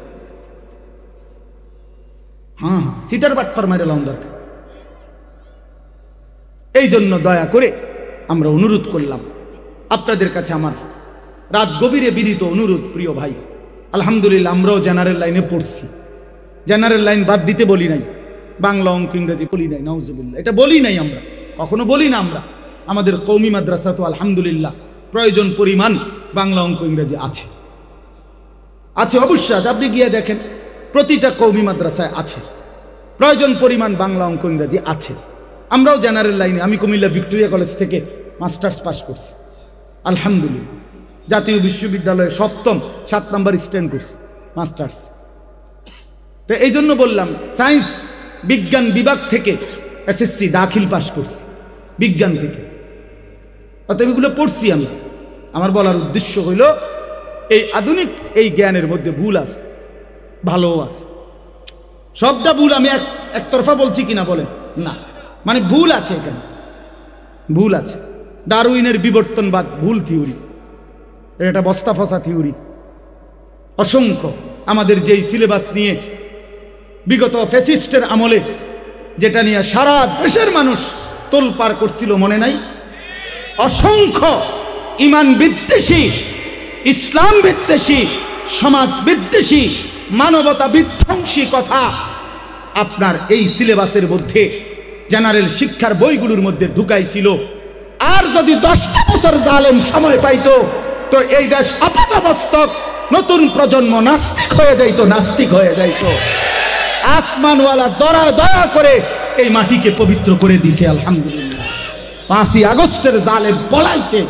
হ্যাঁ হ্যাঁ, সিটার বাটপার মাইরে লাউন দরকার। এই জন্য দয়া করে আমরা অনুরোধ করলাম আপনাদের কাছে, আমার রাত গভীরে বিনীত অনুরোধ, প্রিয় ভাই, আলহামদুলিল্লাহ আমরাও জেনারেল লাইনে পড়ছি, জেনারেল লাইন বাদ দিতে বলি নাই, বাংলা অঙ্ক ইংরেজি বলি নাই, নাউজুবিল্লাহ, এটা বলি নাই, আমরা কখনো বলি না। আমরা আমাদের কওমি মাদ্রাসা তো আলহামদুলিল্লাহ প্রয়োজন পরিমাণ বাংলা অঙ্ক ইংরেজি আছে, আছে অবশ্যই আছে। আপনি গিয়ে দেখেন প্রতিটা কওমি মাদ্রাসায় আছে, প্রয়োজন পরিমাণ বাংলা অঙ্ক ইংরেজি আছে। আমরাও জেনারেল লাইনে, আমি কুমিল্লা ভিক্টোরিয়া কলেজ থেকে মাস্টার্স পাস করছি আলহামদুলিল্লাহ, জাতীয় বিশ্ববিদ্যালয়ে 7 নম্বর স্ট্যান্ড করছি মাস্টার্স। তো এই জন্য বললাম, সায়েন্স বিজ্ঞান বিভাগ থেকে এসএসসি দাখিল পাস করছি বিজ্ঞান থেকে, অতএব এগুলো পড়ছি আমি। আমার বলার উদ্দেশ্য হইল এই আধুনিক এই জ্ঞানের মধ্যে ভুল আছে, ভালোও আছে। সবটা ভুল আমি একতরফা বলছি কিনা বলেন না, মানে ভুল আছে, এখানে ভুল আছে। ডারউইনের বিবর্তনবাদ ভুল থিওরি, এটা বস্তা ফসা থিওরি। অসংখ্য আমাদের যেই সিলেবাস নিয়ে বিগত ফ্যাসিস্টের আমলে যেটা নিয়ে সারা দেশের মানুষ তোলপাড় করছিল, মনে নাই? অসংখ্য ইমান বিদ্বেষী, ইসলাম বিদ্বেষী, সমাজ বিদ্বেষী, মানবতা বিধ্বংসী কথা আপনার এই সিলেবাসের মধ্যে, জেনারেল শিক্ষার বইগুলোর মধ্যে ঢুকাইছিল। আর যদি 10টা বছর জালেম সময় পাইতো তো এই দেশ আপাতমস্তক নতুন প্রজন্ম নাস্তিক হয়ে যাইতো, নাস্তিক হয়ে যাইতো। আসমানওয়ালা দয়া করে এই মাটিকে পবিত্র করে দিছে আলহামদুলিল্লাহ। 5ই আগস্টের জালেম পলাইছে।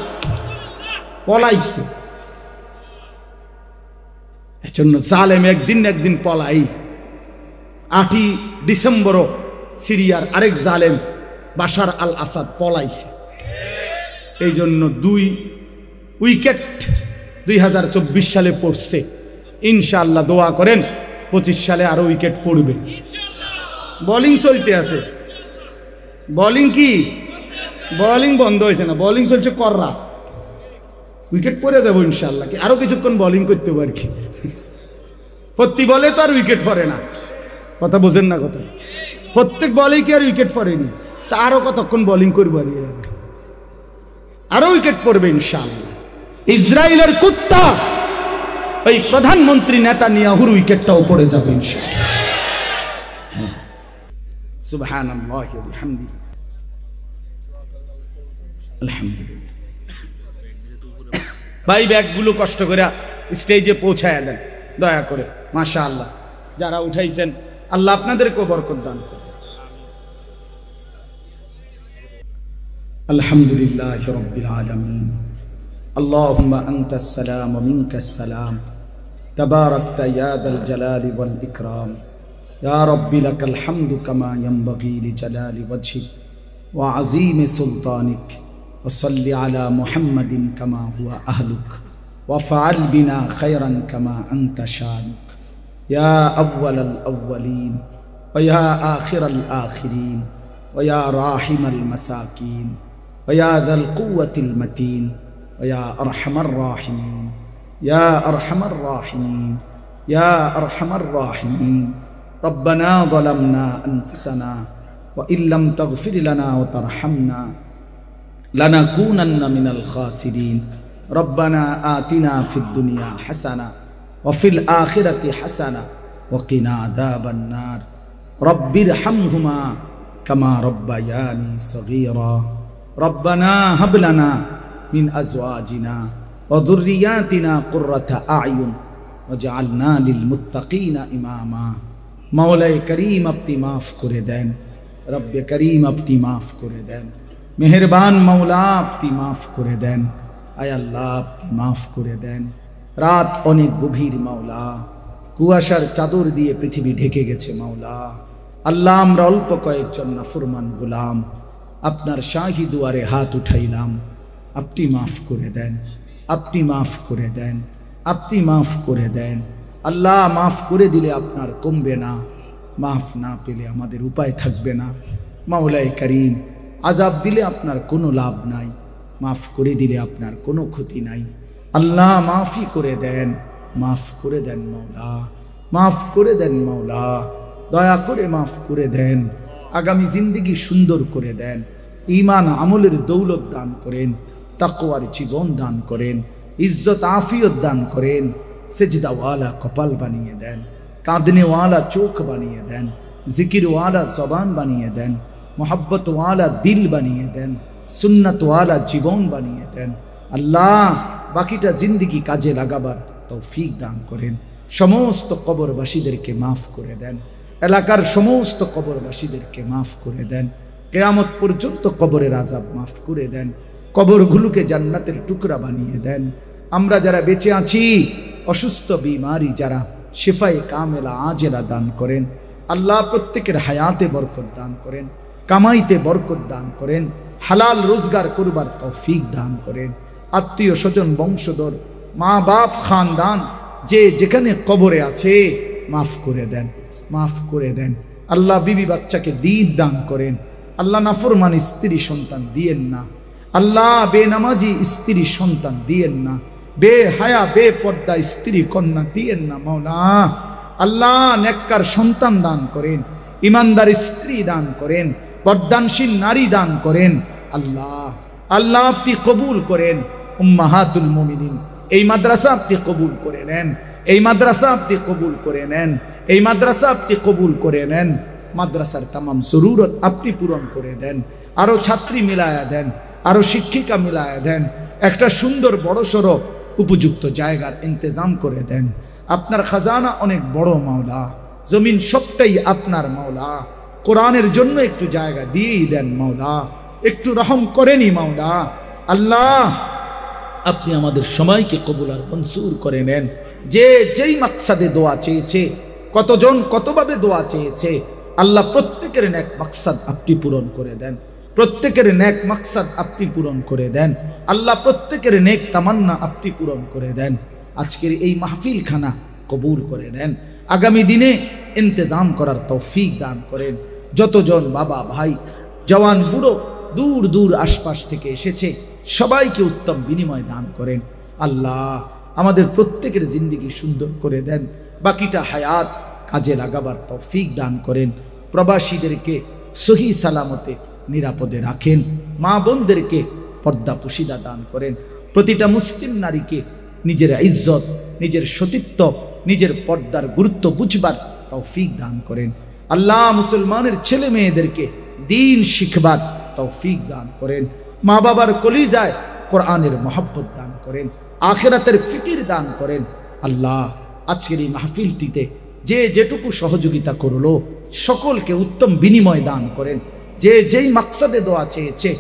এজন্য জালেম একদিন না একদিন পলাই। 8ই ডিসেম্বরও সিরিয়ার আরেক জালেম বাশার আল আসাদ পলাইছে। এই জন্য 2 উইকেট 2024 সালে পড়ছে, ইনশাআল্লাহ দোয়া করেন 25 সালে আরো উইকেট পড়বে। বোলিং চলতে আছে, বোলিং কি বোলিং বন্ধ হয়েছে না, বোলিং চলছে কররা, উইকেট পড়ে যাবো ইনশাআল্লাহ। কি আরো কিছুক্ষণ বোলিং করতে পারি কি? প্রতি বলে তো আর উইকেট পড়ে না, কথা বোঝেন না কথা। প্রত্যেক বলেই কি আর উইকেট পড়েনি, তা আরো কতক্ষণ বোলিং করবো, আরো উইকেট পড়বে ইনশাআল্লাহ। ইসরায়েলের কুত্তা ওই প্রধানমন্ত্রী নেতানিয়াহুর উইকেটটাও পড়ে যাবে ইনশাআল্লাহ। সুবহানাল্লাহি ওয়া বিহামদিহি, আলহামদুলিল্লাহ। ভাই ব্যাগগুলো কষ্ট করে স্টেজে পৌঁছায় দেন দয়া করে, মাশাআল্লাহ। যারা উঠাইছেন আল্লাহ আপনাদেরকেও বরকত দান করুন। আলহামদুলিল্লাহি রাব্বিল আলামিন। আল্লাহুম্মা আনতাস সালাম ওয়া মিনকাস সালাম, তাবারাকতা ইয়া দাল জালালি ওয়াল ইকরাম। ইয়া রাব্বি লাকাল হামদু কামা ইয়ানবাগি লিজালালি ওয়াজহিক ওয়া আযীমি সুলতানিক। ওয়া সাল্লি আলা মুহাম্মাদিন কামা হুয়া আহলুক ওয়া ফাআল বিনা খায়রান কামা আনতা শানুক। ইয়া আউওয়ালাল আউওয়ালিন ওয়া ইয়া আখিরাল আখিরিন ওয়া ইয়া রাহিমাল মাসাকিন ওয়া ইয়া যাল কুওয়াতিল মাতিন ওয়া ইয়া আরহামার রাহিমিন, ইয়া আরহামার রাহিমিন, ইয়া আরহামার রাহিমিন। রব্বানা যালামনা আনফুসানা ওয়া ইল্লাম তাগফির লানা ওয়া তারহামনা লানাকুনান্না মিনাল খাসিরিন। রব্বানা আতিনা ফিদ দুনিয়া হাসানা ওয়া ফিল আখিরাতি হাসানা ওয়া কিনা আযাবান নার। রব্বিরহামহুমা কামা রব্বায়ানি সগীরা। রব্বানা হাব লানা মিন আজওয়াজিনা ওয়া যুররিয়াতিনা কুররাতা আ'য়ুন ওয়াজআলনা লিল মুত্তাকিনা ইমামা। মাওলায়ে করিম আপনি মাফ করে দেন, রব্বে করিম আপনি মাফ করে দেন, মেহেরবান মাওলা আপনি মাফ করে দেন, আয় আল্লাহ আপনি মাফ করে দেন। রাত অনেক গভীর মাওলা, কুয়াশার চাদর দিয়ে পৃথিবী ঢেকে গেছে মাওলা। আল্লাহ আমরা অল্প কয়েকজন নাফরমান গোলাম আপনার শাহী দুয়ারে হাত উঠাইলাম, আপনি মাফ করে দেন, আপনি মাফ করে দেন, আপনি মাফ করে দেন। আল্লাহ মাফ করে দিলে আপনার কমবে না, মাফ না পেলে আমাদের উপায় থাকবে না। মাওলায়ে করিম আযাব দিলে আপনার কোনো লাভ নাই, মাফ করে দিলে আপনার কোনো ক্ষতি নাই। আল্লাহ মাফই করে দেন, মাফ করে দেন মাওলা, মাফ করে দেন মাওলা, দয়া করে মাফ করে দেন। আগামী জিন্দেগি সুন্দর করে দেন, ঈমান আমলের দৌলত দান করেন, তাকওয়ার জীবন দান করেন, ইজ্জত আফিয়ত দান করেন, সেজদাওয়ালা কপাল বানিয়ে দেন, কাঁদনেওয়ালা চোখ বানিয়ে দেন, জিকিরওয়ালা জবান বানিয়ে দেন, মোহাব্বতওয়ালা দিল বানিয়ে দেন, সুন্নতওয়ালা জীবন বানিয়ে দেন। আল্লাহ বাকিটা জিন্দেগি কাজে লাগাবার তৌফিক দান করেন। সমস্ত কবরবাসীদেরকে মাফ করে দেন, এলাকার সমস্ত কবরবাসীদেরকে মাফ করে দেন। কিয়ামত পর্যন্ত কবরের আযাব মাফ করে দেন, কবরগুলোকে জান্নাতের টুকরা বানিয়ে দেন। আমরা যারা বেঁচে আছি, অসুস্থ বিমারি যারা, শিফায়ে কামেলা আজেলা দান করেন। আল্লাহ প্রত্যেকের হায়াতে বরকত দান করেন, কামাইতে বরকত দান করেন, হালাল রোজগার করবার তৌফিক দান করেন। আত্মীয় স্বজন বংশধর মা বাপ খানদান যে যেখানে কবরে আছে মাফ করে দেন, মাফ করে দেন। আল্লাহ বিবি বাচ্চাকে দ্বীন দান করেন। আল্লাহ নাফরমান স্ত্রী সন্তান দিয়েন না। আল্লাহ বেনামাজি স্ত্রী সন্তান দিয়েন না, বেহায়া বেপর্দা স্ত্রী কন্যা দিয়েন না মাওলা। আল্লাহ নেককার সন্তান দান করেন, ইমানদার স্ত্রী দান করেন, বর্দানশীল নারী দান করেন। আল্লাহ আল্লাহ আপনি কবুল করেন। উম্মাহাতুল মুমিনিন এই মাদ্রাসা আপনি কবুল করে নেন, এই মাদ্রাসা আপনি কবুল করে নেন, এই মাদ্রাসা আপনি কবুল করে নেন। মাদ্রাসার তামাম জরুরত আপনি পূরণ করে দেন, আরো ছাত্রী মিলায়া দেন, আরো শিক্ষিকা মিলায়া দেন, একটা সুন্দর বড়সড় উপযুক্ত জায়গার ইন্তজাম করে দেন। আপনার খাজানা অনেক বড় মাওলা, জমিন সবটাই আপনার মাওলা। কোরআনের জন্য একটু জায়গা দিয়েই দেন মাওলা, একটু রহম করেনি মাওলা। আল্লাহ আপনি আমাদের সময়কে কবুল আর মনসুর করে নেন। যে যেই মাকসাদে দোয়া চেয়েছে, কতজন কতভাবে দোয়া চেয়েছে, আল্লাহ প্রত্যেকের নেক মাকসাদ আপনি পূরণ করে দেন, প্রত্যেকের নেক মাকসাদ আপনি পূরণ করে দেন। আল্লাহ প্রত্যেকের নেক তামান্না আপনি পূরণ করে দেন। আজকের এই মাহফিল খানা কবুল করে নেন, আগামী দিনে ইন্তজাম করার তৌফিক দান করেন। যতজন বাবা ভাই জওয়ান বুড়ো দূর দূর আশপাশ থেকে এসেছে, সবাইকে উত্তম বিনিময় দান করেন। আল্লাহ আমাদের প্রত্যেকের জিন্দেগি সুন্দর করে দেন, বাকিটা হায়াত কাজে লাগাবার তৌফিক দান করেন। প্রবাসীদেরকে সহি সালামতে নিরাপদে রাখেন, মা বোনদেরকে পর্দা পুশিদা দান করেন। প্রতিটা মুসলিম নারীকে নিজের ইজ্জত, নিজের সতীত্ব, নিজের পর্দার গুরুত্ব বুঝবার তৌফিক দান করেন। আল্লাহ মুসলমানের ছেলে মেয়েদেরকে দ্বীন শিখবার তৌফিক দান করেন। মা বাবার কলিজায় কোরআনের মহব্বত দান করেন, আখিরাতের ফিকির দান করেন। আল্লাহ আজকের এই মাহফিলটিতে যে যেটুকু সহযোগিতা করলো সকলকে উত্তম বিনিময় দান করেন। যে যেই মাকসাদে দোয়া চেয়েছে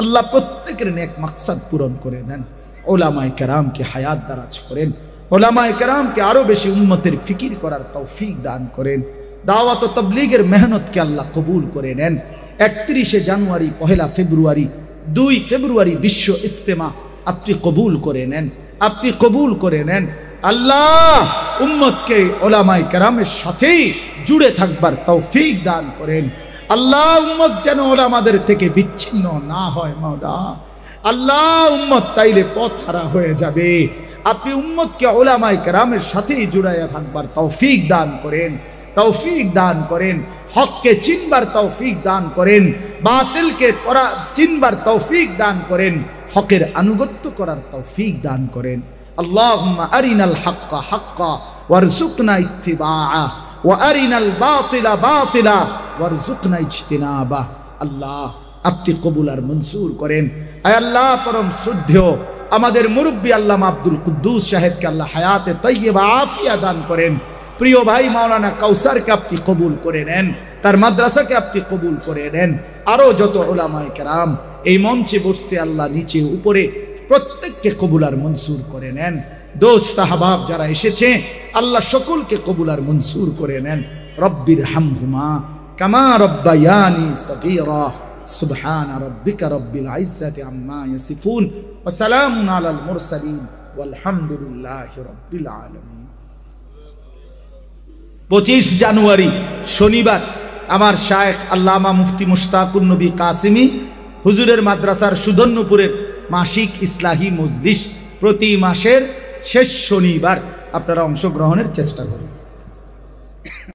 আল্লাহ প্রত্যেকের নেক মাকসাদ পূরণ করে দেন। ওলামায়ে কেরামকে হায়াত দারাজ করেন, ওলামায়ে কেরামকে আরো বেশি উম্মতের ফিকির করার তৌফিক দান করেন। দাওয়াত ও তাবলীগের মেহনতকে আল্লাহ কবুল করে নেন। 31 জানুয়ারি, 1 ফেব্রুয়ারি, 2 ফেব্রুয়ারি বিশ্ব ইজতেমা আপনি কবুল করে নেন, আপনি কবুল করে নেন। আল্লাহ উম্মতকে ওলামায়ে কেরামের সাথেই জুড়ে থাকবার তৌফিক দান করেন। আল্লাহ উম্মত যেন ওলামাদের থেকে বিচ্ছিন্ন না হয় মাওলা। আল্লাহ উম্মত তাইলে পথ হারা হয়ে যাবে। আপনি উম্মতকে ওলামায়ে কেরামের সাথেই জুড়াইয়া থাকবার তৌফিক দান করেন, তৌফিক দান করেন। হককে চিনবার তৌফিক দান করেন, বাতিলকে চিনবার তৌফিক দান করেন, হকের আনুগত্য করার তৌফিক দান করেন। আল্লাহুম্মা আরিনাল হাক্কা হাক্কা ওয়ারযুকনা ইত্তিবাআ ওয়া আরিনাল বাতিলা বাতিলা ওয়ারযুকনা ইজতিনাবা। আল্লাহ আপনি কবুল আর মনসুর করেন। আয় আল্লাহ পরম শ্রদ্ধেয় আমাদের মুরব্বী আল্লামা আব্দুল কুদ্দুস সাহেবকে আল্লাহ হায়াতে তাইয়্যিবা আফিয়া দান করেন। প্রিয় ভাই মাওলানা কাউসারকে আপনি কবুল করে নেন, তার মাদ্রাসাকে আপনি কবুল করে নেন। আরো যত উলামায়ে কেরাম এই মঞ্চে বসছে আল্লাহ নিচে উপরে প্রত্যেককে কবুল আর মনসুর করে নেন। দোস্ত আহবাব যারা এসেছে আল্লাহ সকলকে কবুল আর মনসুর করে নেন। রব্বির হামহুমা কামা রব্বায়ানি সগীরা। সুবহান রাব্বিকা রব্বিল ইজ্জাতি আম্মা ইয়াসিফুন ওয়া সালামুন আলাল মুরসালিন ওয়ালহামদুলিল্লাহি রাব্বিল আলামিন। 25 জানুয়ারি শনিবার আমার শায়েখ আল্লামা মুফতি মুশতাকুন নবী কাসিমি হুজুরের মাদ্রাসার সুধন্যপুরের মাসিক ইসলাহি মজলিস প্রতি মাসের শেষ শনিবার আপনারা অংশগ্রহণের চেষ্টা করুন।